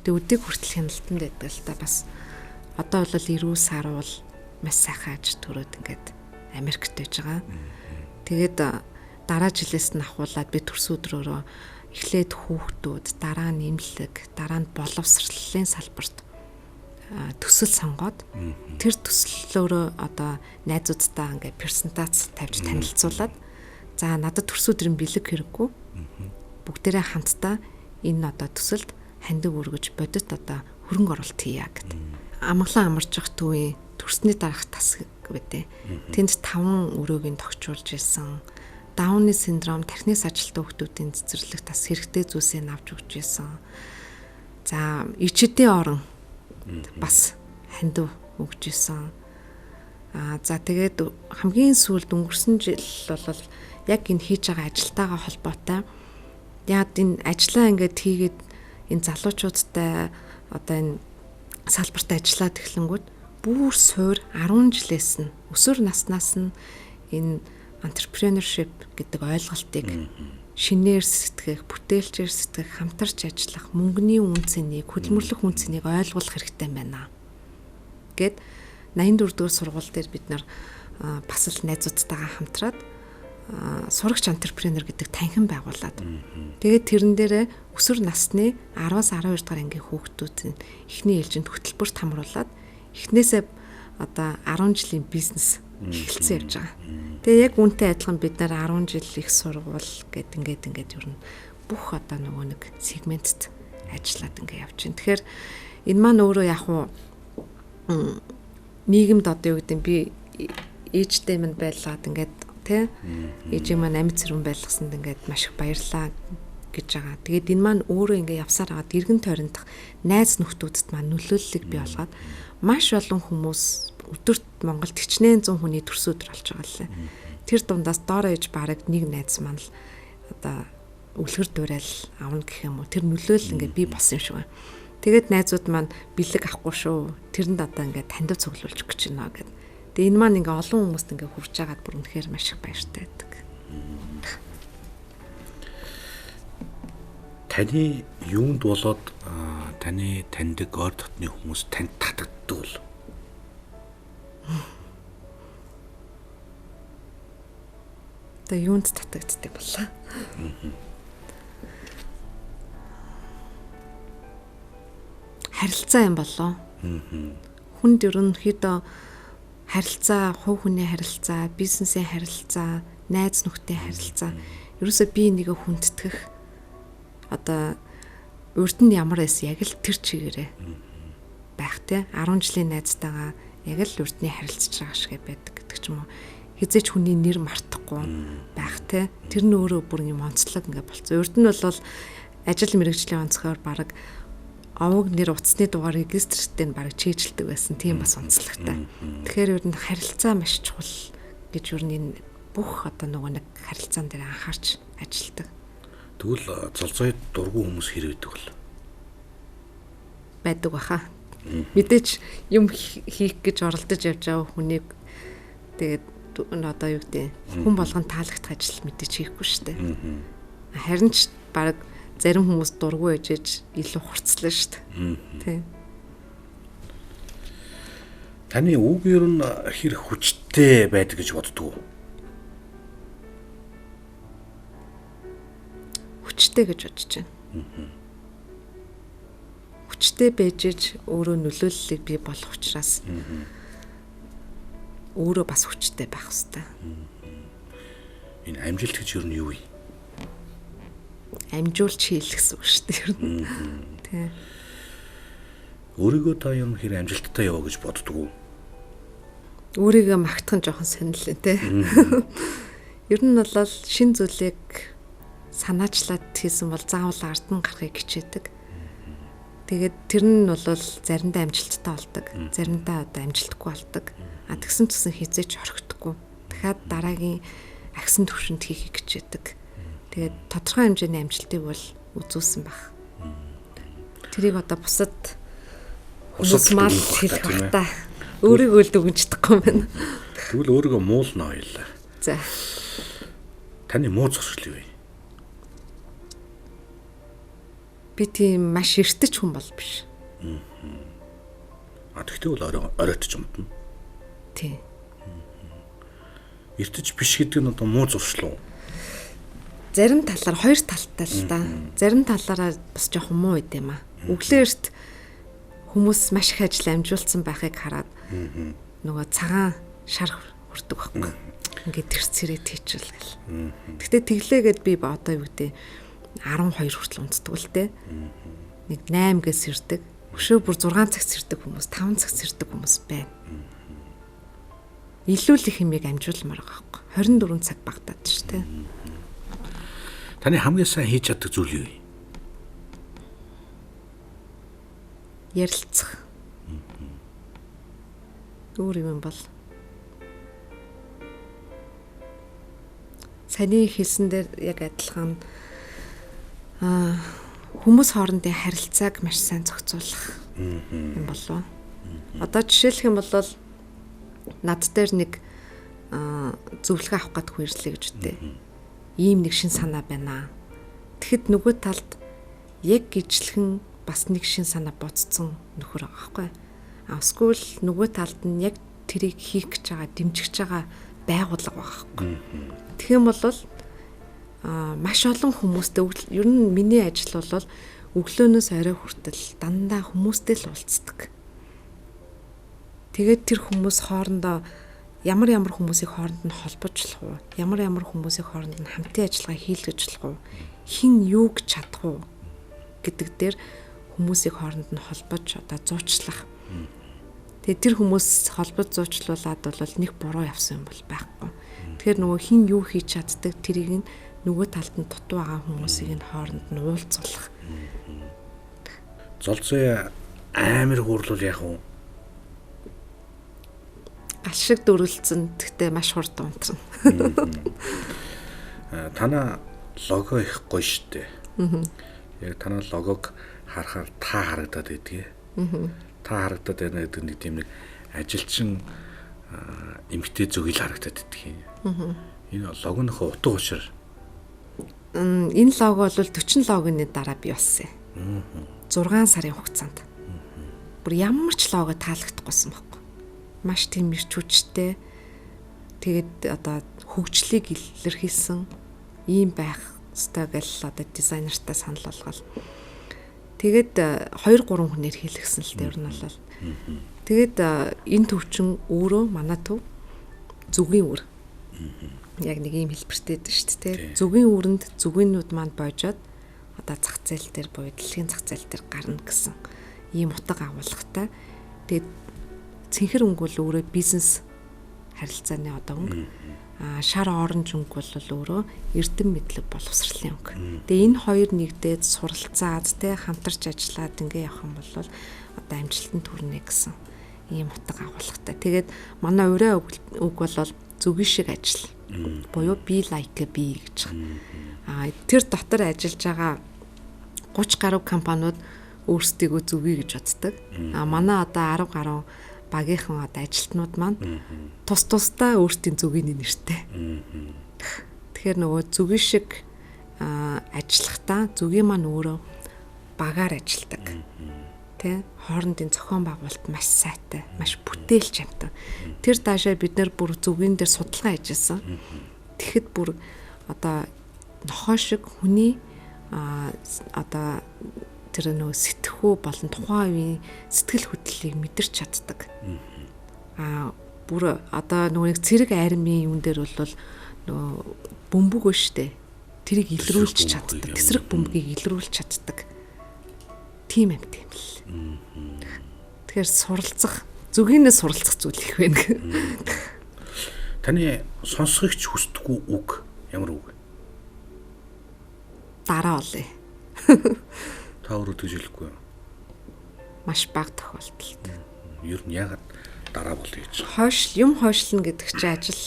тэг өдийг хүртэл хяналтанд байдаг л та бас одоо бол 90 сар бол маш сайхан аж төрөөд ингээд Америкт байж байгаа. Тэгээд дараа жилээс нь ахуулаад би төрсөн өдрөөрөө эхлээд хүүхдүүд, дараа нь эмнэлэг, дараа нь боловсролын салбарт төсөл сонгоод тэр төслөөрөө одоо найзуудтай ингээд презентац тавьж танилцуулаад за надад төрсөн өдрийн бэлэг хэрэггүй. Бүгдээрээ хамтдаа энэ одоо төсөлд хандив өргөж бодит одоо хөрөнгө оруулалт хийя гэдэг. Амглан амарч явах төвийн төрсний дараах тасаг гэдэг. Тэнд 5 өрөөгийн тогтчулж ирсэн. Дауны синдром, тархинаас ажилтсан хүүхдүүдийн цэцэрлэг тас хэрэгтэй зүйлсээ авч өгч ирсэн. За, ичэдийн орон бас хандив өгч ирсэн. За тэгээд хамгийн сүүлд өнгөрсөн жил бол яг энэ хийж байгаа ажилтайгаа холбоотой яг энэ ажлаа ингээд хийгээд энэ залуучуудтай одоо энэ салбарт ажиллаад эхлэнгүүт бүр суур 10 жилээс нь өсвөр наснаас нь энэ entrepreneurship гэдэг ойлголтыг шинээр сэтгэх, бүтээлчээр сэтгэх, хамтарч ажиллах, мөнгөний үн цэнийг, хөдөлмөрлөх үн цэнийг ойлгох хэрэгтэй байна. Гэт 84 дугаар сургууль дээр бид нар бас л найзуудтайгаа хамтраад сурагч entrepreneur гэдэг танхим байгуулад. Тэгээд тэрэн дээрээ өсвөр насны 10-аас 12 дугаар ангийн хүүхдүүдийн эхний ээлжинд хөтөлбөрт хамруулад эхнээсээ одоо 10 жилийн бизнес эхэлсэн явж байгаа. Тэгээ яг үүнтэй адилхан бид нар 10 жил их сургууль гэд ингээд ер нь бүх одоо нөгөө нэг сегментт ажиллаад ингээд явж байна. Тэгэхээр энэ маань өөрөө яг уу нийгэмд одоо юу гэдэг нь би ээжтэй минь байлгаад ингээд тий ээжийг маань амьд зэрүүн байлгасанд ингээд маш их баярлаа гэж байгаа. Тэгээд энэ маань өөрөө ингээд явсаар агаад эргэн тойрондох найз нөхдүүдэд маань нөлөөллийг бий болгоод маш олон хүмүүс өдөрт Монголд хичнээн 100 хүний төрсөн өдөр болж байгаа лээ. Тэр дундаас доор ээж бараг нэг найз маань л одоо үлгэр дуурайл авна гэх юм уу. Тэр нөлөөлөл ингээд бий болсон юм шиг байна. Тэгээд найзууд маань бэлэг авахгүй шүү. Тэрэнд одоо ингээд тандив цуглуулж өгч байна гэд. Тэгээ энэ маань ингээд олон хүмүүст ингээд хүрч байгаад бүр үнэхээр маш их баяртай байдаг. Таны юунд болоод таны таньдаг ойр дотны хүмүүс танд татагддаг бол одоо юунд татагддаг болоо. Харилцаа юм болоо. Хүнд ерөнхийдөө харилцаа, хувь хүний харилцаа, бизнесийн харилцаа, найз нөхдөд харилцаа ерөөсөө би нэгэ хүндэтгэх одоо урд нь ямар байсан яг л тэр чигээрээ байх те 10 жилийн найзтайгаа яг л урдны харилцаж байгаа шиг байдаг гэдэг ч юм уу. хизээч хүний нэр мартахгүй байх те. Тэр нь өөрөө бүр юм онцлог ингээ болцсон. Урд нь бол ажил мэргэжлийн онцгойр баг овог нэр утасны дугаар регистртээ баг чийжилдэг байсан. Тийм бас онцлогтой. Тэгэхээр ер нь харилцаа маш чухал гэж ер нь энэ бүх одоо нөгөө нэг харилцаан дээр анхаарч ажилладаг. Тэгвэл золзойд дургүй хүмүүс хэрвэдэг бол байдаг баха. Мэдээч юм хийх гэж оролдож явж байгаа хүнийг тэгээд одоо юу гэдэг хүн болгон таалагдах ажил мэдээч хийхгүй шүү дээ. Харин ч баг зарим хүмүүс дургүй ээжэж илүү хурцлаа шүү дээ. Тийм. Таны үг ер нь хэр хүчтэй байдаг гэж боддог уу? Хүчтэй гэж бодож байна. Хүчтэй байжж өөрөө нөлөөллийг бий болох учраас өөрөө бас хүчтэй байх хэрэгтэй. Энэ амжилт гэж ер нь юу вэ? Амжуулж хийх гэсэн үг шүү дээ. Тий. Өөрийгөө та юм хэр амжилттай яваа гэж боддог уу? Өөрийгөө магтах нь жоохон сонирхолтой тий. Ер нь бол шин зүйлийг санаачлаад хийсэн бол заавал ард нь гарахыг хичээдэг. Тэгээд тэр нь бол заримдаа амжилттай болдог, заримдаа одоо амжилтгүй болдог. Тэгсэн тусан хизээч орхидоггүй. Дахиад дараагийн агсан төвшөнд хийхийг хичээдэг. Тэгээд тодорхой хэмжээний амжилтыг бол үзүүлсэн баг. Тэрийг одоо бусад мал хэлэх бахта өөрийгөө л дүгнж чадахгүй юм байна. Тэгвэл өөрийгөө муулна хоёлаа. За. Таны муу зуршил юу вэ? Би тийм маш эртэж хүн бол биш. Тэгтээ бол оройтч юмдна. Тий. Эртэж биш гэдэг нь одоо муу зуршил уу? Зарим талаар хоёр талтай л да. Зарим талаараа бас жоохон муу байд юм аа. Өглөөрт хүмүүс маш их ажил амжуулсан байхыг хараад нөгөө цагаан шар хүрдэг байхгүй. Ингээд тэр цэрэд хийчихэл гэл. Гэтэ тэглээгээд би одоо юу гэдэг 12 хүртэл унтдаг л дээ. Нэг 8-гээс сэрдэг. Өшөө бүр 6 цагт сэрдэг хүмүүс, 5 цагт сэрдэг хүмүүс байна. Илүү л их хэмээг амжуулмаар байгаа байхгүй. 24 цаг багтаад шүү дээ. Таны хамгийн сайн хийж чаддаг зүйл юу вэ? Ярилцах. Өөр юм бол саяны хэлсэн дээр яг адилхан хүмүүс хоорондын харилцааг маш сайн зохицуулах юм болов. Одоо жишээлх юм бол над дээр нэг зөвлөгөө авах гэдэг хүн ирлээ гэж үтэй. Ийм нэг шин санаа байна. Тэгэхэд нөгөө талд яг гिचлхэн бас нэг шин санаа бодцсон нөхөр байгаа байхгүй. Эсвэл нөгөө талд нь яг тэрийг хийх гэж байгаа, дэмжиж байгаа байгууллага байгаа байхгүй. Тэгэх юм бол маш олон хүмүүстэй ер нь миний ажил бол өглөөнөөс орой хүртэл дандаа хүмүүстэй л уулздаг. Тэгээд тэр хүмүүс хоорондоо ямар хүмүүсийг хооронд нь холбож болох уу? Ямар хүмүүсийг хооронд нь хамтын ажиллагаа хийлгэж болох уу? Хин юу гэж чадах уу гэдэг дээр хүмүүсийг хооронд нь холбож одоо зуучлах. Тэгээд тэр хүмүүс холбож зуучлуулад бол нэг буруу явсан юм бол байхгүй. Тэгэхээр нөгөө хин юу хийж чаддаг тэрийг нь нөгөө талд нь дутуу байгаа хүмүүсийг нь хооронд нь уулзуулах. Золцоо амар хуурлуул яах вэ? Гал шиг дөрвөлцөн гэхдээ маш хурд унтрана. Танаа лого их гоё штэ. Яг танаа логог харахаар та харагдаад байдгийг. Та харагдаад байна гэдэг нэг тийм нэг ажилчин эмгтэй зүгэл харагдаад байдгийг. Энэ логоныхоо утга учир. Энэ лого бол 40 логоны дараа бий болсон. 6 сарын хугацаанд. Бүр ямар ч лого таалагдахгүйсэн байхгүй. Маш тийм ирч хүчтэй. Тэгээд одоо хөгжлийг илэрхийлсэн ийм байх ёстой гэл одоо дизайнертай санал болгол. Тэгээд 2-3 хүнээр хийлгсэн л дээ ер нь бол. Тэгээд энэ төвчин өөрөө манай төв зүгийн үр. Яг нэг ийм хэлбэртэй дээ шүү дээ. Зүгийн үүрэнд зүгийнүүд маань боожоод одоо зах зээл дээр буюу дэлхийн зах зээл дээр гарна гэсэн ийм утга агуулгатай. Тэгээд цэнхэр өнгө бол өөрөө бизнес харилцааны одоо өнгө. Шар оранж өнгө бол өөрөө эрдэм мэдлэг боловсролын өнгө. Тэгээ энэ хоёр нэгдээд суралцаад те хамтарч ажиллаад ингээ явах юм бол одоо амжилтанд хүрнэ гэсэн ийм утга агуулгатай. Тэгээд манай ураа үг бол зүгийн шиг ажил. Буюу be like a bee гэж. Тэр дотор ажиллаж байгаа 30 гаруй компаниуд өөрсдийгөө зүгий гэж боддог. Манай одоо 10 гаруй багийнхан одоо ажилтнууд маань тусдаа өөрсдийн зүгийн нэртэй. Тэгэхээр нөгөө зүгийн шиг ажиллахдаа зүгийн маань өөрөө багаар ажилдаг. Тэ хоорондын зохион байгуулалт маш сайтай, маш бүтээлч амтан. Тэр даашаа бид нэр бүр зүгийн дээр судалгаа хийжсэн. Тэгэхэд бүр одоо нохоо шиг хүний одоо тэр нөө сэтгхүү болон тухайн үеийн сэтгэл хөдлөлийг мэдэрч чаддаг. Бүр одоо нөгөө цэрэг армийн юм дээр бол нөгөө бөмбөг өштэй. Тэрийг илрүүлж чаддаг. Тэсрэг бөмбөгийг илрүүлж чаддаг. Тийм юм тийм л. Тэгэхээр суралцах, зүгийнээс суралцах зүйл их байна. Таны сонсгогч хүсдэггүй үг ямар үг? Дараа олъё. Та өөрөө тэгж хэлэхгүй юу? Маш бага тохиолдолд. Ер нь яагаад дараа болъё гэж? Юм хойшлно гэдэг чинь ажил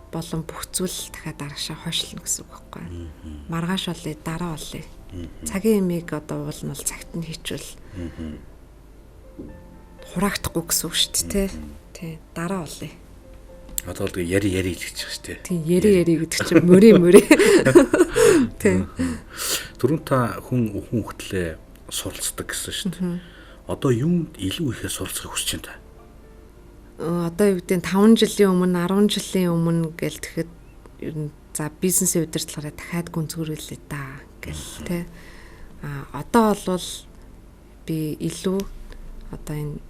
болон бүх зүйл дахиад дараашаа хойшлно гэсэн үг байхгүй. Маргааш олъё, дараа олъё. Цагийн имийг одоо уул нь бол цагт нь хийчихвэл хураагдахгүй гэсэн үг шүү дээ, тий. Дараа олъё. Одоо л яри л гэж байгаа шүү дээ. Тий, яри гэдэг чинь мөрөө. Тий. Түрүүн та хүн хөтлөө суралцдаг гэсэн шүү дээ. Одоо юунд илүү ихээр суралцахыг хүсэж байна та? Одоо юу гэдэг нь 5 жилийн өмнө, 10 жилийн өмнө гэл тэгэхэд ер нь за бизнесийн удирдлагаараа дахиад гүнзгийрүүлээ да гэл тий. Одоо бол би илүү одоо энэ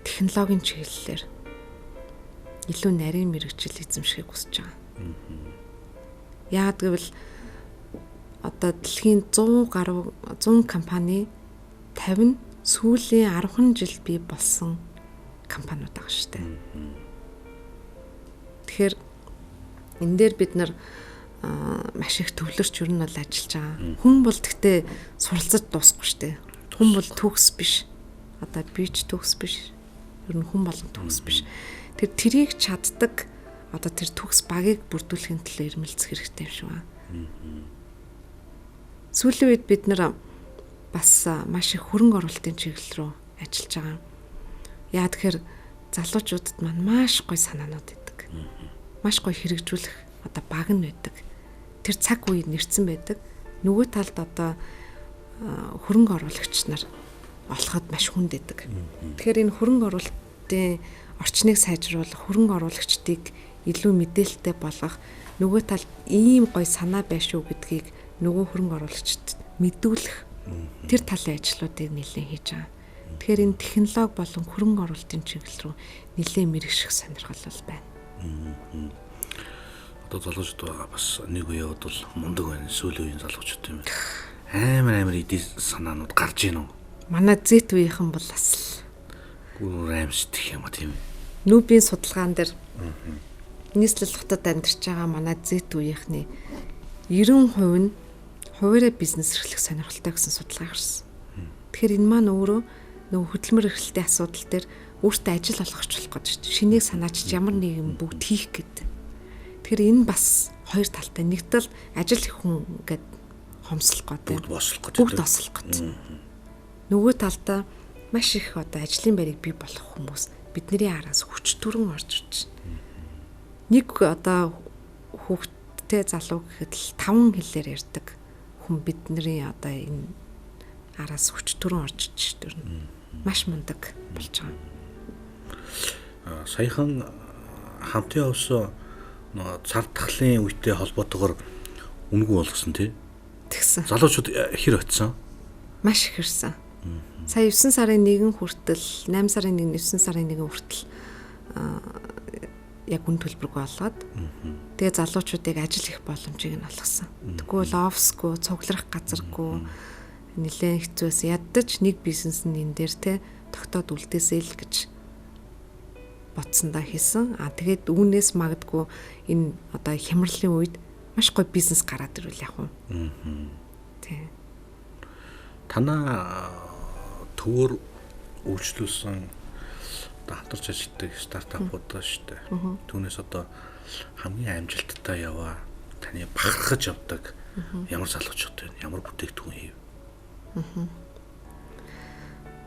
технологийн чиглэлээр илүү нарийн мэрэгжил эзэмшихийг хүсэж байгаа. Яагаад гэвэл одоо дэлхийн 100 компани 50 нь сүүлийн 10 жил бий болсон компаниуд байгаа шүү дээ. Тэгэхээр энэ дээр бид нар маш их төвлөрч ер нь бол ажиллаж байгаа. Хүн бол гэхдээ суралцаж дуусахгүй шүү дээ. Хүн бол төгс биш. Одоо би ч төгс биш. Ер нь хүн болон төгс биш. Тэрийг чаддаг одоо тэр төгс багийг бүрдүүлэхин төлөө ирмэлцэх хэрэгтэй юм шиг байна. Сүүлийн үед бид нар бас маш их хөрөнгө оруулалтын чиглэл рүү ажиллаж байгаа. Яа тэгэхээр залуучуудад маань маш гоё санаанууд байдаг. Маш гоё хэрэгжүүлэх одоо баг нь байдаг. Тэр цаг үед нэрсэн байдаг. Нөгөө талд одоо хөрөнгө оруулагч нар олоход маш хүнд байдаг. Тэгэхээр энэ хөрөнгө оруулалтын орчныг сайжруулах, хөрөнгө оруулагчдыг илүү мэдээлэлтэй болгох, нөгөө талд ийм гоё санаа байна шүү гэдгийг нөгөө хөрөнгө оруулагчид мэдүүлэх тэр талын ажлуудыг нэлээд хийж байгаа. Тэгэхээр энэ технологи болон хөрөнгө оруулалтын чиглэл рүү нэлээд мэрэгших сонирхол бол байна. Одоо залуучууд бас нэг үеуд бол мундаг байна. Сүүлийн үеийн залуучууд юм. Амар эдийн санаанууд гарч ийн үү? Манай зэт үеийнхэн бол бас гүр аимшдах юм а тийм. Нүүбийн судалгаан дээр нийслэл хотод амьдарч байгаа манай зэт үеийнхний 90% нь хуваараа бизнес эрхлэх сонирхолтой гэсэн судалгаа гарсан. Тэгэхээр энэ маань өөрөө нөгөө хөдөлмөр эрхлэлтийн асуудал дээр өөртөө ажил олгохч болох гэдэг шүү дээ. Шинийг санаачиж ямар нэгэн бүгд хийх гэдэг. Тэгэхээр энэ бас хоёр талтай. Нэг тал ажил их хүн ингээд хомслох гэдэг. Бүгд бослох гэдэг. Нөгөө талдаа маш их одоо ажлын байрыг бий болгох хүмүүс бидний араас хүч төрөн орж ирж байна. Нэг одоо хүүхдтэй залуу гэхэд л 5 хэлээр ярьдаг хүн бидний одоо энэ араас хүч төрөн орж ирж байна. Маш мундаг болж байгаа. Саяхан хамтын явсан цар тахлын үетэй холбоотойгоор үнгүй болгосон тий. Тэгсэн. Залуучууд хэр очсон? Маш их ирсэн. Сая 9 сарын 1 хүртэл 8 сарын 1, 9 сарын 1 хүртэл яг үн төлбөргүй болгоод тэгээ залуучуудыг ажил хийх боломжийг нь олгосон. Тэгвэл офисгүй, цугларах газаргүй нэлээд хэцүүс ядаж нэг бизнес нь энэ дээр те тогтоод үлдээсэй л гэж бодсондоо хийсэн. Тэгээд үүнээс магадгүй энэ одоо хямралын үед маш гоё бизнес гараад ирвэл яг уу. Тий. Танаа төвөр үйлчлүүлсэн одоо хамтарч ажилладаг стартапууд ба шүү дээ. Түүнээс одоо хамгийн амжилттай яваа таны бахархаж явдаг ямар залуучууд вэ? Ямар бүтээгдэхүүн хийв?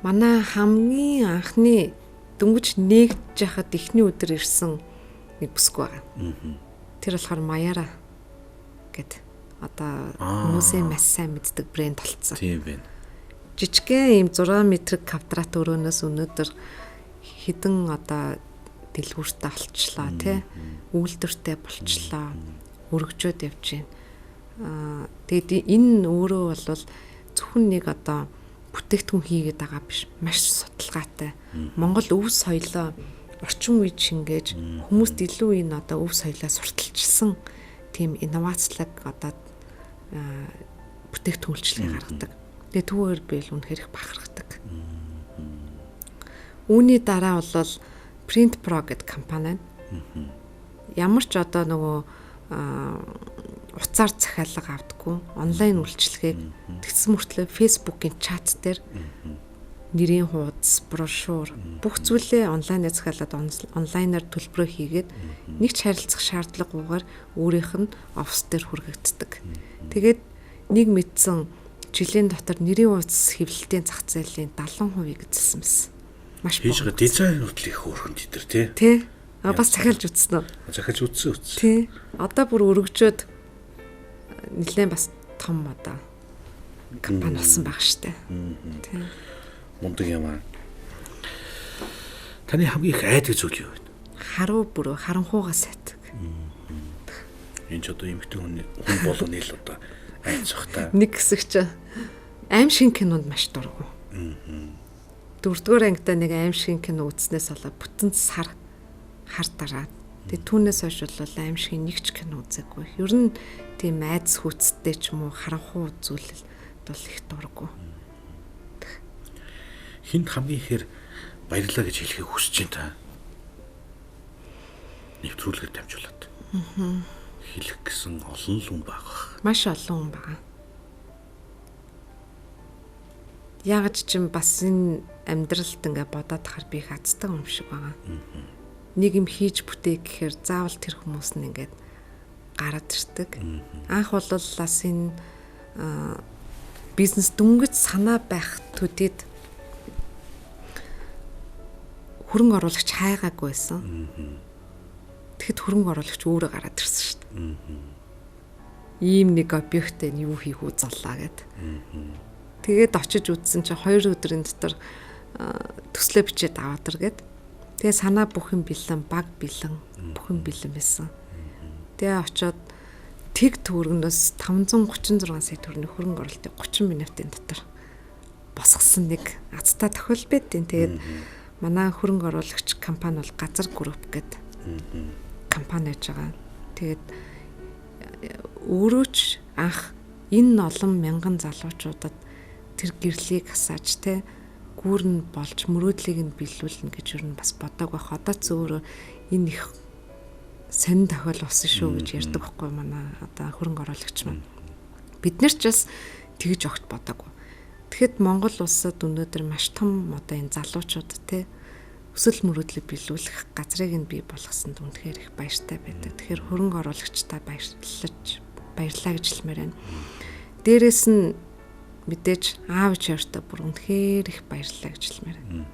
Манай хамгийн анхны дөнгөж нээгдэж яхад эхний өдөр ирсэн нэг бүсгүй байгаа. Тэр болохоор Маяра гэд одоо хүмүүсийн маш сайн мэддэг брэнд болцсон. Тийм байна. Жижигхэн ийм 6 метрик квадрат өрөөнөөс өнөөдөр хэдэн одоо дэлгүүртэй болчлоо тий. Үйлдвэртэй болчлоо. Өргөжөөд явж байна. Тэгээд энэ өөрөө бол зөвхөн нэг одоо бүтээгдэхүүн хийгээд байгаа биш. Маш судалгаатай. Монгол өв соёлоо орчин үед шингээж хүмүүст илүү энэ одоо өв соёлоо сурталчилсан тийм инновацлог одоо бүтээгдэхүүн үйлчлэгийг гаргадаг. Тэгээ түүгээр би л үнэхээр их бахархдаг. Үүний дараа бол Print Pro гэдэг компани. Ямар ч одоо нөгөө уцаар захиалга авдаггүй онлайн үйлчлэгийг тэгсэн мөртлөө Facebook-ийн чат дээр нэрийн хуудас, брошюр бүх зүйлээ онлайнаар захиалаад онлайнаар төлбөрөө хийгээд нэг ч харилцах шаардлагагүйгээр өөрийнх нь офс дээр хүргэгддэг. Тэгээд нэг мэдсэн жилийн дотор нэрийн хуудас хэвлэлтийн зах зээлийн 70% эзэлсэн байсан. Маш хийж байгаа дизайн хүртэл их өөрхөн тэтэр тий. Тий. Бас захиалж үзсэн үү? Захиалж үзсэн. Тий. Одоо бүр өргөжөөд нэлээд бас том одоо компани болсон баг штэ. Тий. Мундаг юм аа. Таны хамгийн их айдаг зүйл юу вэ? Харуу бүрөө харанхуугаас айтдаг. Энд ч одоо эмэгтэй хүн болоо нийл одоо айцах та. Нэг хэсэг чи аим шиг кинонд маш дургу. 4-р ангидаа нэг аим шиг кино үзснээс болоод бүтэн сар хар дараад. Тэгээ түүнээс хойш бол аим шиг нэг ч кино үзээгүй. Ер нь тийм айц хүчтэй ч юм уу харанхуу үзүүлэл бол их дургу. Хинт хамгийн ихээр баярлалаа гэж хэлхийг хүсэж байна та. Нэвтрүүлгээр дамжуулаад. Хэлэх гэсэн олон л хүн байгаа. Маш олон хүн байгаа. Яг ч юм бас энэ амьдралд ингээ бодоод тахаар би их азтай юм шиг байгаа. Нэг юм хийж бүтээх гэхээр заавал тэр хүмүүс нь ингээд гараад ирдэг. Анх бол бас энэ бизнес дүнгэж санаа байх төдөд хөрөнгө оруулагч хайгаагүй байсан. Тэгэхэд хөрөнгө оруулагч өөрөө гараад ирсэн шүү дээ. Ийм нэг объекттэй юу хийх үү заллаа гэд. Тэгээд очиж үзсэн чинь 2 өдрийн дотор төслөө бичээд аваад иргээд. Тэгээ санаа бүхэн бэлэн, баг бэлэн, бүхэн бэлэн байсан. Тэгээ очоод тэг төгрөгнөөс 536 сая төгрөгийн хөрөнгө оруулалтыг 30 минутын дотор босгосон нэг азтай тохиол байдیں۔ Тэгээд манай хөрөнгө оруулагч компани бол Газар групп гэдэг компани байж байгаа. Тэгээд өөрөө ч анх энэ олон мянган залуучуудад тэр гэрлийг хасааж те гүүрэн болж мөрөөдлийг нь биелүүлнэ гэж юу н бас бодог байх. Одоо ч өөрөө энэ их сонин тохиол болсон шүү гэж ярьдаг байхгүй манай одоо хөрөнгө оруулагч маань. Бид нар ч бас тэгж огт бодоагүй. Тэгэхэд Монгол улсад өнөөдөр маш том одоо энэ залуучууд те өсөл мөрөөдлийг биелүүлэх газрыг нь бий болгосонд үнэхээр их баяртай байдаг. Тэгэхээр хөрөнгө оруулагчтай баярлалаа гэж хэлмээр байна. Дээрээс нь мэдээж аав чартай бүр үнэхээр их баярлалаа гэж хэлмээр байна.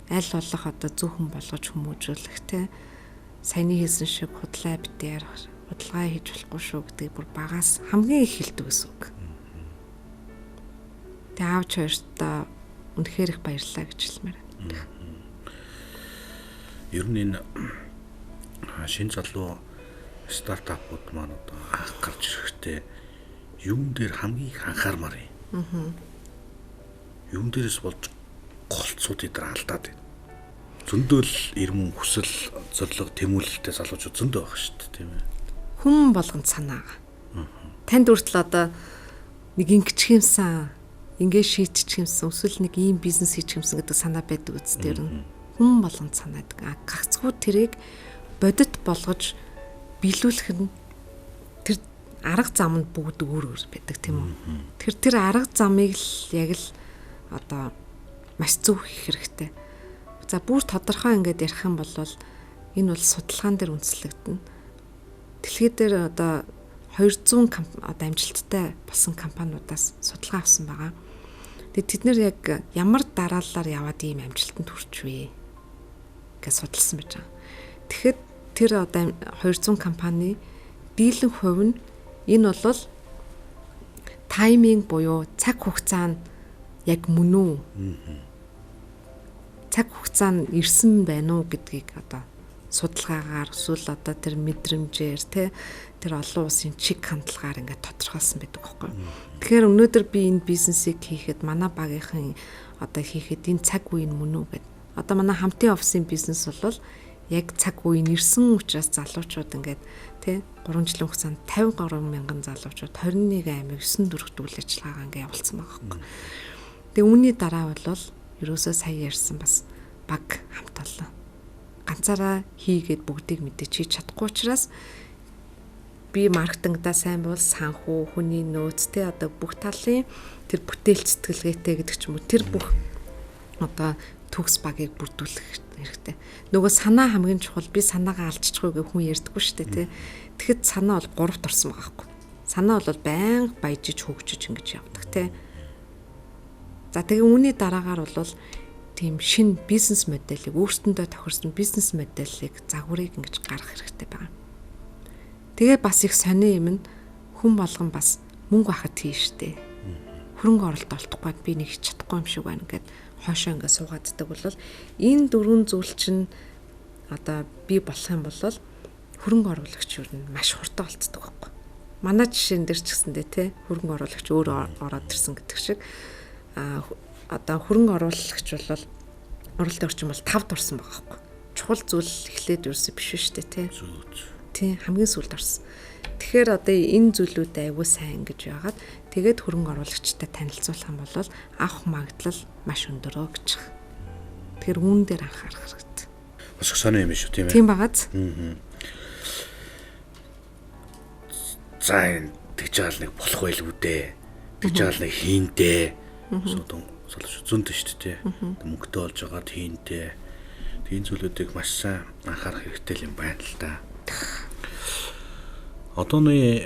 Аль болох одоо зөвхөн болгож хүмүүжүүлэх те саяны хийсэн шиг худлаа битээр судалгаа хийж болохгүй шүү гэдэг бүр багаас хамгийн их хэлдэг гэсэн үг. Тэгээ аав чартай үнэхээр их баярлалаа гэж хэлмээр байна. Ер нь энэ шинэ залуу стартапууд маань одоо анх гарч ирэхдээ юун дээр хамгийн их анхаармаар юм. Юун дээрээс болж голцуудыг дээр алдаад байна. Зөндөөл ирмэн хүсэл зориг тэмүүлэлтэй залуучууд зөндөө байгаа шүү дээ, тийм ээ. Хүн болгонд санаа. Танд хүртэл одоо нэг ингэчих юмсан, ингэ шийдчих юмсан, эсвэл нэг ийм бизнес хийчих юмсан гэдэг санаа байдаг үст дээр нь. хүн болгонд санаадаг. Гагцхүү тэрийг бодит болгож биелүүлэх нь тэр арга зам нь бүгд өөр өөр байдаг тийм үү. Тэр арга замыг л яг л одоо маш зөв хийх хэрэгтэй. За бүр тодорхой ингээд ярих юм бол энэ бол судалгаан дээр үндэслэгдэнэ. Дэлхий дээр одоо 200 одоо амжилттай болсон компаниудаас судалгаа авсан байгаа. Тэгээд тэд нэр яг ямар дараалалаар яваад ийм амжилтанд хүрчвэ гэж судалсан байж байгаа. Тэгэхэд тэр одоо 200 компани дийлэн хувь нь энэ бол тайминг буюу цаг хугацаа нь яг мөн үү? Цаг хугацаа нь ирсэн байна уу гэдгийг одоо судалгаагаар эсвэл одоо тэр мэдрэмжээр тэр олон улсын чиг хандлагаар ингээд тодорхойлсон байдаг байхгүй. Тэгэхээр өнөөдөр би энэ бизнесийг хийхэд манай багийнхан одоо хийхэд энэ цаг үе нь мөн үү гэд. Одоо манай хамтын офисын бизнес бол яг цаг үе нь ирсэн учраас залуучууд ингээд 3 жилийн хугацаанд 53 мянган залуучууд 21 аймаг 9 дөрвт үйл ажиллагаагаа ингээд явуулсан байгаа байхгүй. Тэгээ үүний дараа бол ерөөсөө сая ярьсан бас баг хамт олоо. Ганцаараа хийгээд бүгдийг мэдээж хийж чадахгүй учраас би маркетингдаа сайн бол санхүү, хүний нөөц одоо бүх талын тэр бүтээл сэтгэлгээтэй гэдэг ч юм уу тэр бүх одоо төгс багийг бүрдүүлэх хэрэгтэй. Нөгөө санаа хамгийн чухал. Би санаагаа алдчихгүй гэх хүн ярьдаггүй шүү дээ, тий. Тэгэхэд санаа бол 3-т орсон байгаа хгүй. Санаа бол байнга баяжиж хөгжиж ингэж явдаг, тий. За тэгээ үүний дараагаар бол тийм шинэ бизнес модельийг өөрсдөндөө тохирсон бизнес модельийг загварыг ингэж гаргах хэрэгтэй байна. Тэгээ бас их сони юм нь хүн болгон бас мөнгө ахад хийн штэ. Хөрөнгө оруулалт олдохгүй би нэг хийж чадахгүй юм шиг байна гэд хойшоо ингэ суугааддаг бол энэ дөрвөн зүйл чинь одоо би болох юм бол хөрөнгө оруулагч юу нь маш хурдан олддог байхгүй. Манай жишээн дээр ч гэсэндээ те хөрөнгө оруулагч өөрөө ороод ирсэн гэдэг шиг одоо хөрөнгө оруулагч бол оролтын орчин бол 5-д орсон байгаа байхгүй. Чухал зүйл эхлээд ерөөсөө биш шүү дээ, тий. Хамгийн сүүлд орсон. Тэгэхээр одоо энэ зүйлүүд аягүй сайн гэж яагаад тэгээд хөрөнгө оруулагчтай танилцуулах юм бол авах магадлал маш өндөрөө гэж. Тэгэхээр үүн дээр анхаарах хэрэгтэй. Бас сонио юм шүү, тийм ээ. Тийм багаз. За энэ тэгжаал нэг болох байлгүй дээ. Тэгжаал нэг хийндээ. Зөнтэй шүү дээ. Мөнгөтэй болж байгаа хийндээ. Тийм зүйлүүдийг маш сайн анхаарах хэрэгтэй юм байна л да. Одооны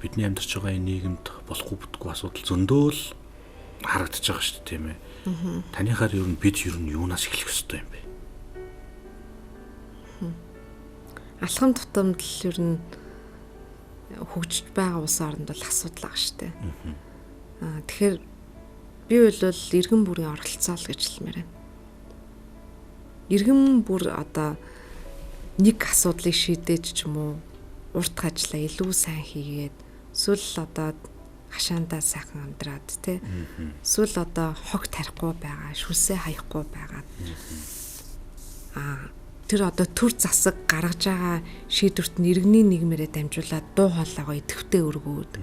бидний амьдарч байгаа энэ нийгэмд болохгүй бүтггүй асуудал зөндөө л харагдаж байгаа шүү дээ, тийм ээ. Танихаар ер нь бид ер нь юунаас эхлэх ёстой юм бэ? Алхам тутамд л ер нь хөгжиж байгаа улс оронд бол асуудал байгаа шүү дээ. Тэгэхээр би бол иргэн бүрийн оролцоо л гэж хэлмээр байна. Иргэн бүр одоо нэг асуудлыг шийдэж ч юм уу урт ажиллаа илүү сайн хийгээд эсвэл одоо хашаандаа сайхан амдраад тий. Эсвэл одоо хог тарихгүй байгаа, шүлсээ хаяхгүй байгаа. Тэр одоо төр засаг гаргаж байгаа шийдвэрт нь иргэний нийгмээрээ дамжуулаад дуу хоолойгоо идэвхтэй өргөөд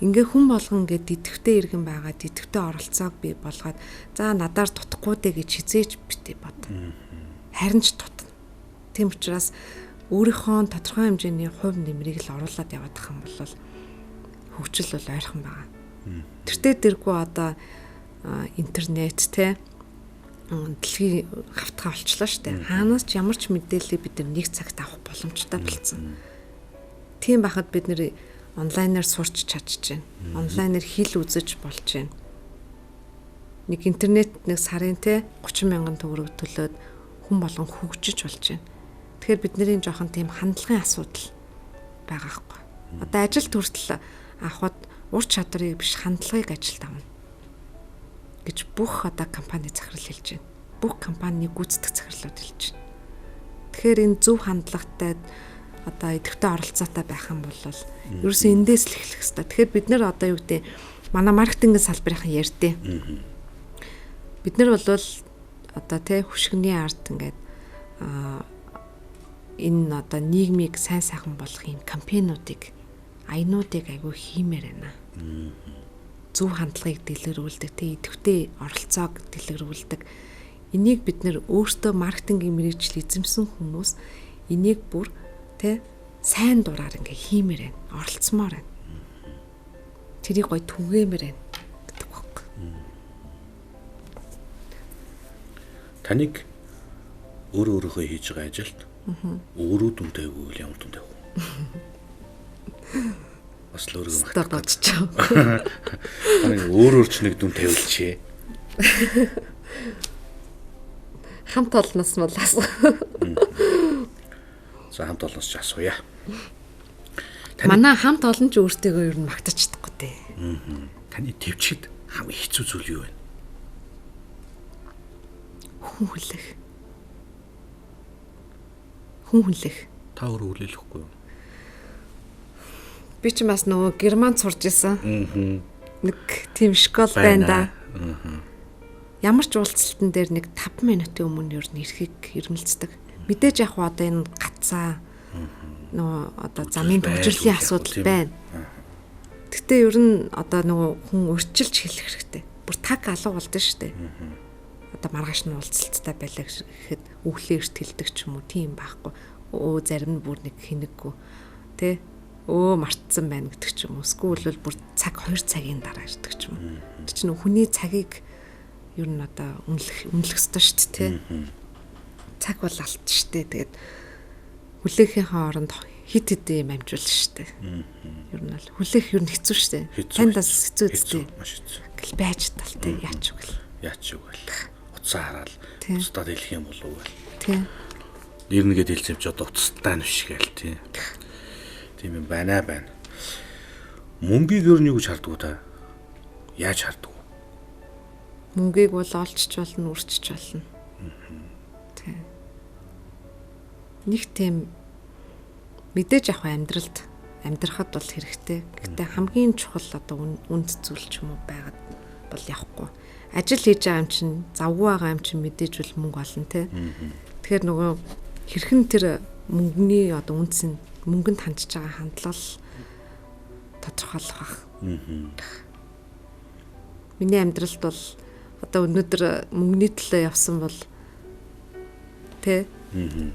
ингээ хүн болгон ингээд идэвхтэй иргэн байгаа, идэвхтэй оролцоог бий болгоод за надаар дутахгүй дээ гэж хизээч битээ бод. Харин ч дутна. Тийм учраас өөрийнхөө тодорхой хэмжээний хувь нэмрийг л оруулаад явах юм бол хөгжил бол ойрхон байгаа. Тэртээ дэргүй одоо интернет те дэлхийн хавтгаа олчлоо штэ. Хаанаас ч ямар ч мэдээллийг бид нэг цагт авах боломжтой болсон. Тийм байхад бид нэр онлайнаар сурч чадж байна. Онлайнаар хэл үзэж болж байна. Нэг интернет нэг сарын те 30 мянган төгрөг төлөөд хүн болгон хөгжиж болж байна. Тэгэхээр бидний жоохон тийм хандлагын асуудал байгаа хгүй. Одоо ажил төртөл авахд ур чадрыг биш хандлагыг ажилд авна гэж бүх одоо компани захирал хэлж байна. Бүх компани гүйцэтгэх захирлууд хэлж байна. Тэгэхээр энэ зөв хандлагатай одоо идэвхтэй оролцоотой байх юм бол ерөөсөө эндээс л эхлэх хэрэгтэй. Тэгэхээр бид нэр одоо юу гэдэг манай маркетингийн салбарын ярьдээ. Бид нар бол одоо тий хөшгөний арт ингээд энэ одоо нийгмийг сайн сайхан болгох юм кампэйнуудыг аянуудыг айгүй хиймээр байна. Зөв хандлагыг дэлгэрүүлдэг, тий идэвхтэй оролцоог дэлгэрүүлдэг Энийг бид нэр өөртөө маркетингийн мэргэжил эзэмсэн хүмүүс энийг бүр сайн дураар ингээ хиймээр байна. Оролцмоор байна. Тэрийг гоё түгээмээр байна гэдэг баг. Таныг өөрөөхөө хийж байгаа ажилд өөрөө дүнтэй үгүй ямар дүнтэй вэ? Бас л өөрөө магтчихоо. Таныг өөр ч нэг дүн тавилчээ. Хамт олноос мулаас. За хамт олноос ч асууя. Манай хамт олон ч өөртөө ер нь магтчихдаггүй дээ. Таны төвчд хамгийн хэцүү зүйл юу вэ? Хүн хүлээх. Та өөрөө хүлээлэхгүй юу? Би ч бас нөгөө Германд сурж исэн. Нэг тийм школ байна да. Ямар ч уулзалтан дээр нэг 5 минутын өмнө ер нь ирэхийг эрмэлздэг. Мэдээж яг одоо энэ гацаа нөгөө одоо замын төвжирлийн асуудал байна. Гэтэ ер нь одоо нөгөө хүн өрчилж хэлэх хэрэгтэй. Бүр таг алга болдсон шүү дээ. Одоо маргааш нь уулзалттай байлаа гэхэд өглөө эрт хэлдэг ч юм уу тийм байхгүй. Зарим нь бүр нэг хинэггүй. Тэ? Мартсан байна гэдэг ч юм уу. Эсвэл бүр цаг 2 цагийн дараа ирдэг ч юм уу. Тэр чинь хүний цагийг ер нь одоо үнэлэх ёстой шүү дээ, тэ. Цаг бол алт шүү дээ. Тэгээд хүлээхийн хооронд хит юм амжуул шүү дээ. Ер нь бол хүлээх ер нь хэцүү шүү дээ. Таньдас хэцүү дээ. Маш хэцүү. Гэл байж талтай яач үгэл. Уцаа хараад уцтаад хэлэх юм болов уу гэл. Тийм. Ирнэгээд хэлцэмч одоо уцтай нүш гээл тийм. Тийм юм байна. Мөнгийг ер нь юу гэж хардгуу та? Яаж хардгуу? Мөнгийг бол олчч болно, үрчч болно. Тийм. Нэг тийм мэдээж яг амьдрахад бол хэрэгтэй. Гэхдээ хамгийн чухал одоо үнд зүйл ч юм уу байгаад бол явахгүй. Ажил хийж байгаа юм чинь, завгүй байгаа юм чинь мэдээж бол мөнгө олно те. Тэгэхээр нөгөө хэрхэн тэр мөнгөний одоо үндсийн мөнгөнд хандж байгаа хандлал тодорхойлох байх. Миний амьдралд бол одоо өнөөдөр мөнгөний төлөө явсан бол тэ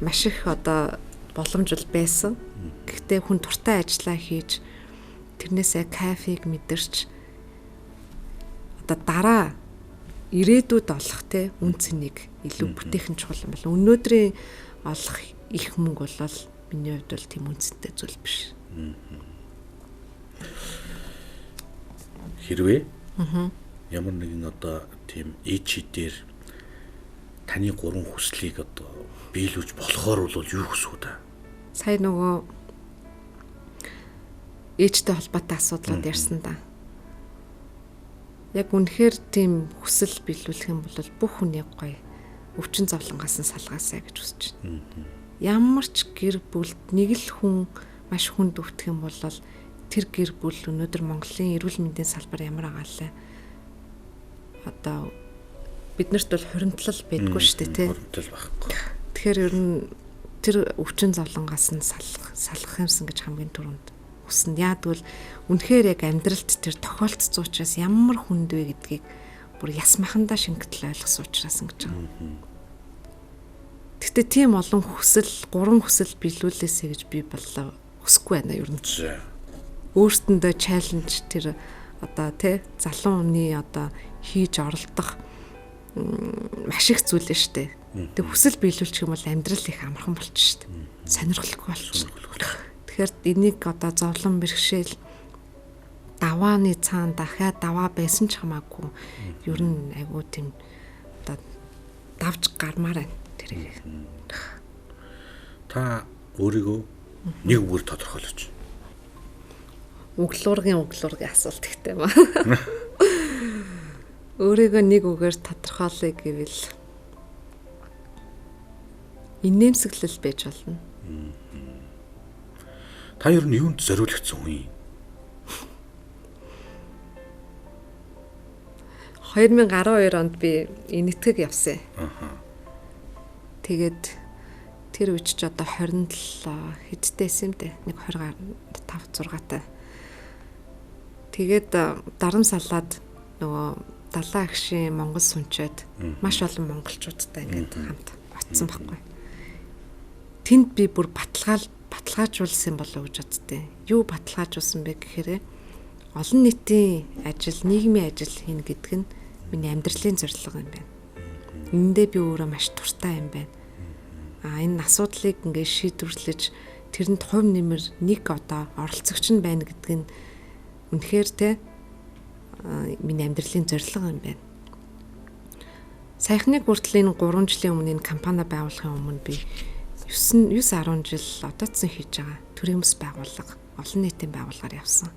маш их одоо боломж байсан. Гэхдээ хүн дуртай ажиллаа хийж тэрнээсээ кайфыг мэдэрч одоо дараа ирээдүйд олох те үнцнийг илүү бүтээх нь чухал юм байна. Өнөөдрийн олох их мөнгө бол миний хувьд бол тийм үнцэнтэй зүйл биш. Хэрвээ ямар нэгэн одоо тийм дээр таны 3 хүслийг одоо биелүүлж болохоор бол юу хүсв үү та? Сая нөгөө ээжтэй холбоотой асуудлууд ярьсан да. Яг үнэхээр тийм хүсэл биелүүлэх юм бол бүх хүний гоё өвчин зовлонгоос нь салгаасаа гэж хүсэж байна. Ямар ч гэр бүлд нэг л хүн маш хүнд өвдөх юм бол тэр гэр бүл өнөөдөр Монголын эрүүл мэндийн салбар ямар агаалаа. Одоо биднэрт бол хуримтлал байдгүй шүү дээ, тий. Хуримтлал байхгүй. Тэгэхээр ер нь тэр өвчин зовлонгоос нь салах юмсан гэж хамгийн түрүүнд хүснэ. Яг тэгвэл үнэхээр яг амьдралд тэр тохиолдсон учраас ямар хүнд вэ гэдгийг бүр ясмахандаа шингэтэл ойлгосон учраас ингэж байгаа. Гэхдээ тийм олон хүсэл, 3 хүсэл биелүүлээсэй гэж би боллоо хүсэхгүй байна ер нь. Өөртөндөө чаленж тэр одоо тий залуу хүний одоо хийж оролдох маш их зүйл нь штэ. Тэг хүсэл биелүүлчих юм бол амьдрал их амархан болчих штэ. Сонирхолтой болчих. Тэгэхээр энийг одоо зовлон бэрхшээл давааны цаана дахиад даваа байсан ч хамаагүй ер нь айгуу тийм одоо давж гармаар байна тэрийг. Та өөрийгөө нэг үгээр тодорхойлооч. Углуургийн асуулт ихтэй маа. Өөрийгөө нэг үгээр тодорхойлъё гэвэл инээмсэглэл байж болно. Та ер нь юунд зориулагдсан хүн юм? 2012 онд би энэтхэг явсан. Тэгээд тэр үеч ч одоо 27 хэдтэйсэн юм дээ. Нэг 25 6 таа. Тэгээд дарамт салаад нөгөө далаа агшийн Монгол сүнчээд маш олон монголчуудтай ингээд хамт очсон байхгүй. Тэнд би бүр баталгаажуулсан болов гэж боддیں۔ Юу баталгаажуулсан бэ гэхээр олон нийтийн ажил, нийгмийн ажил хийнэ гэдэг нь миний амьдралын зорилго юм байна. Эндээ би өөрөө маш туртай юм байна. Энэ асуудлыг ингээд шийдвэрлэж тэрэнд хувь нэмэр нэг одоо оролцогч нь байна гэдэг нь үнэхээр те миний амьдралын зорилго юм байна. Саяхныг хүртэл энэ 3 жилийн өмнө энэ компани байгуулахын өмнө би 9-10 жил одоодсон хийж байгаа төрийн бас байгууллага, олон нийтийн байгууллагаар явсан.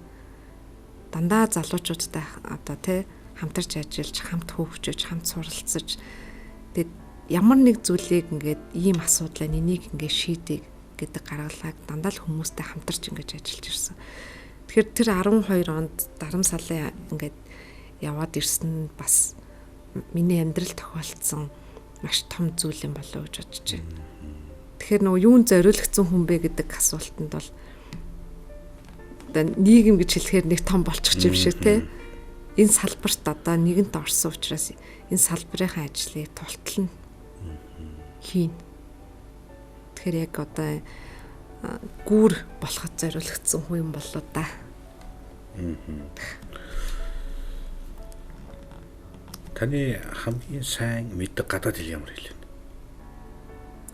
Дандаа залуучуудтай одоо те хамтарч ажиллаж, хамт хөвчөж, хамт суралцаж тэгээд ямар нэг зүйлийг ингээд ийм асуудлаа энийг ингээд шийдэх гэдэг гаргалгааг дандаа л хүмүүстэй хамтарч ингээд ажиллаж ирсэн. Тэгэхээр тэр 12 онд дарам салын ингээд яваад ирсэн бас миний амьдрал тохиолдсон маш том зүйл юм болов уу гэж бодож байна. Тэгэхээр нөгөө юунд зориулагдсан хүн бэ гэдэг асуултанд бол нийгэм гэж хэлэхээр нэг том болчих юм шиг те. Энэ салбарт одоо нэгэнт орсон учраас энэ салбарын ажлыг тултал нь хийн. Тэгэхээр яг одоо гүүр болоход зориулагдсан хүн юм болоо да. Таны хамгийн сайн мэддэг гадаад хэл ямар хэл вэ?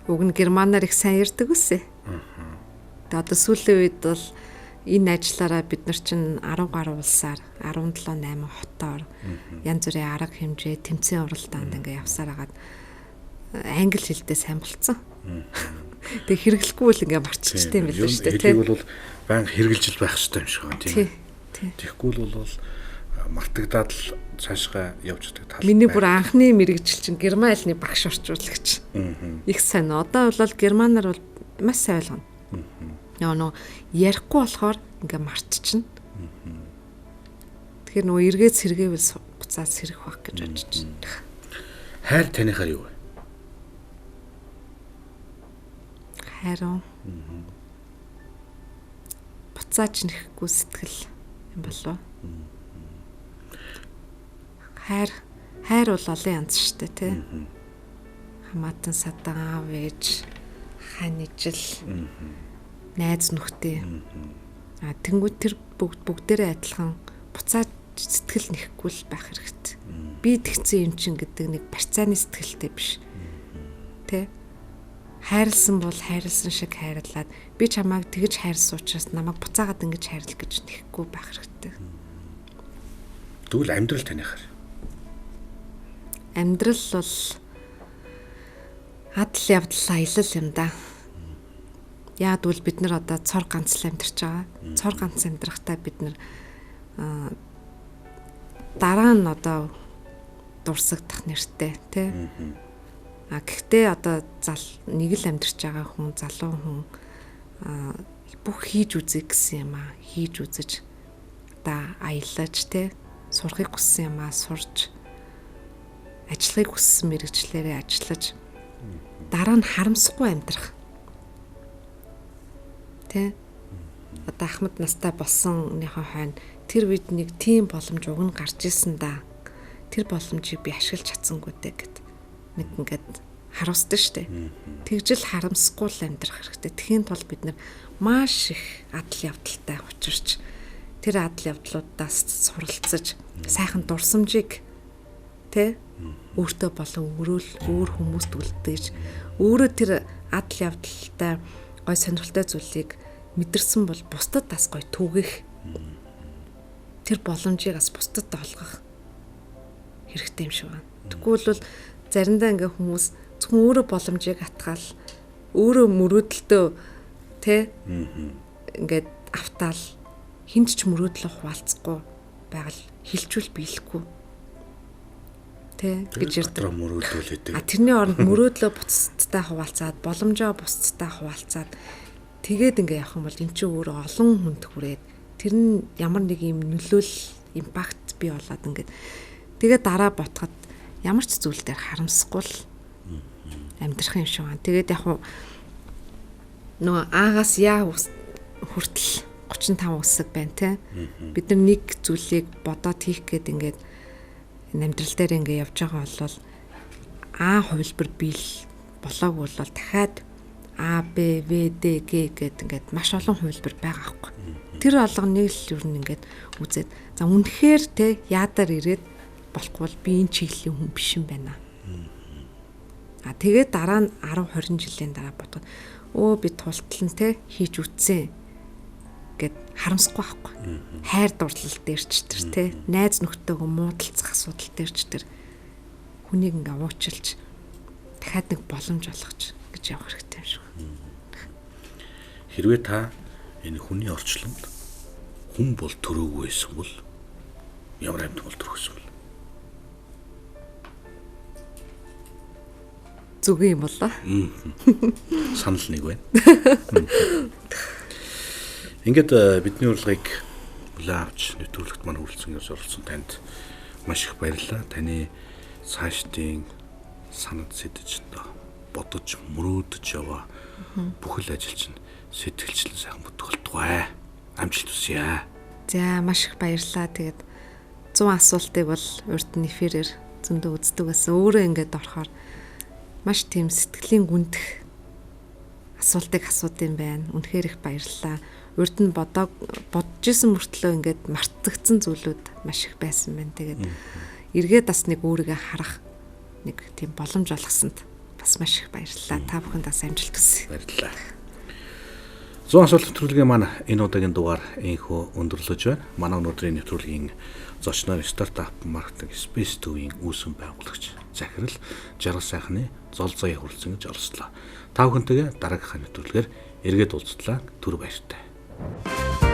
Уг нь германаар их сайн ярьдаг үсэ. Тэгээд одоо сүүлийн үед бол энэ ажиллаараа бид нар чинь 10 гаруй улсаар 17-8 хотоор янз бүрийн арга хэмжээ, тэмцээн уралдаанд ингээ явсаар хагаад англи хэлдээ сайн болцсон. Тэг хэрэглэхгүй бол ингээ марччихсан юм байна шүү дээ. Хэлийг бол байнга хэрэгжилж байх хэрэгтэй юм шиг байна тийм. Тэгэхгүй бол мартагдаад л цаашгаа явж байгаа тал. Миний бүр анхны мэрэгжил чинь герман хэлний багш орчуулагч. Их сайн. Одоо бол германаар бол маш сайн ойлгоно. Нөө ярихгүй болохоор ингээ мартчихна. Тэгэхээр нөгөө эргээд сэргээвэл буцаад сэрэх байх гэж бодож байна. Хайр таныхаар юу вэ? Хайр. Буцаач нэхгүй сэтгэл юм болов. Хайр бол олон янз шүү дээ тий. Хамаатан садан аав ээж, хань ижил, найз нөхдөд. Тэнгүүд тэр бүгдээрээ адилхан буцаад сэтгэл нэхгүй л байх хэрэгтэй. Би тэгсэн юм чин гэдэг нэг барьцааны сэтгэлтэй биш. Тэ? Хайрлсан бол хайрлсан шиг хайрлаад би чамайг тэгж хайрлсан учраас намайг буцаагаад ингэж хайрлах гэж нэхгүй байх хэрэгтэй. Тэгвэл амьдрал таныхаар. Амьдрал бол адал явдал аялал юм да. Яг бол бид нар одоо цор ганц л амьдарч байгаа. Цор ганц амьдрахтаа бид нар дараа нь одоо дурсагдах нэртэй тий. Гэхдээ одоо нэг л амьдарч байгаа хүн, залуу хүн бүх хийж үзье гэсэн юм аа. Хийж үзэж одоо аялаж тий. Сурахыг хүссэн юм аа сурч ажиллахыг хүссэн мэрэгчлэрээ ажиллаж дараа нь харамсахгүй амьдрах. Тэ? Одоо Ахмад настай болсонныхоо хойно тэр үед нэг тийм боломж уг нь гарч исэн да. Тэр боломжийг би ашиглаж чадсангүй дээ гэд нэг ингээд харуулсан штэ. Тэгжил харамсахгүй л амьдрах хэрэгтэй. Тэхийн тулд бид нар маш их адал явдалтай учирч тэр адал явдлуудаас суралцаж сайхан дурсамжийг тэ өөртөө болон өөр хүмүүст үлдээж өөрөө тэр адал явдалтай гой сонирхолтой зүйлийг мэдэрсэн бол бусдад бас гой түгэх тэр боломжийг бас бусдад олгох хэрэгтэй юм шиг байна. Тэгвэл бол заримдаа ингээ хүмүүс зөвхөн өөрөө боломжийг атгаал өөрөө мөрөөдөлтөө тэ ингээд автаал хинт ч мөрөөдлөө хуваалцахгүй байгаль хилчүүл биелэхгүй тэ гэж ярьдаг. Тэрний оронд мөрөөдлөө бусдтай хуваалцаад боломжоо бусдтай хуваалцаад тэгээд ингээ явах юм бол эн чинь өөрөө олон хүнд хүрээд тэр нь ямар нэг юм нөлөөлөл импакт бий болоод ингээд тэгээд дараа ботход ямар ч зүйл дээр харамсахгүй л амьдрах юм шиг байна. Тэгээд яг нөгөө аагаас яа хүртэл 35 үсэг байна те. Бид нар нэг зүйлийг бодоод хийх гээд ингээд энэ амьдрал дээр ингээ явж байгаа бол А хувилбар биел болоогүй бол дахиад А, Б, В, Д, Г гэд ингээд маш олон хувилбар байгаа аахгүй. Тэр алганыг л ер нь ингээд үзээд за үнэхээр те яадар ирээд болохгүй бол би энэ чиглэлийн хүн биш юм байна. А тэгээд дараа нь 10 20 жилийн дараа бодоход өө би тултал нь те хийж үтсэн гэд харамсахгүй байхгүй. Хайр дурлал дээрч тэр те найз нөхдөйгөө муудалцах асуудал дээрч тэр хүнийг ингээ уучлж дахиад нэг боломж олгож гэж явах хэрэгтэй юм шиг. Хэрвээ та энэ хүний орчлонд хүн бол төрөөгүй байсан бол ямар амьд бол төрөхсөн бол зүг юм болоо. Санал нэг байна. Ингээд бидний урилгыг хүлээн авч нэвтрүүлэгт маань хүрэлцэн гэж оролцсон танд маш их баярлалаа. Таны цаашдын санад сэтэж бодож мөрөөдөж яваа бүхэл ажил чинь сэтгэлчлэн сайхан бүтгэлтгай. Амжилт хүсье. За маш их баярлалаа. Тэгээд 100 асуултыг бол урд нь эфирээр зөндөө үздэг байсан. Өөрөө ингээд орохоор маш тийм сэтгэлийн гүндэх асуултыг асуудсан байна. Үнэхээр их баярлалаа. Урд нь бодож исэн мөртлөө ингээд мартагдсан зүйлүүд маш их байсан байна. Тэгээд эргээд бас нэг өөрийгөө харах нэг тийм боломж олгосонд бас маш их баярлалаа. Та бүхэнд бас амжилт хүсье. Баярлалаа. 100 асуулт нэвтрүүлгийн маань энэ удаагийн дугаар энхүү өндөрлөж байна. Манай өнөөдрийн нэвтрүүлгийн зочноор стартап маркетинг Space Two-ийн үүсгэн байгуулагч захирал Жаргал сайхны зол заяа хүрэлцэн гэж оролцлоо. Та бүхэнтэйгээ дараагийнхаа нэвтрүүлгээр эргээд уулзтлаа. Түр баяртай.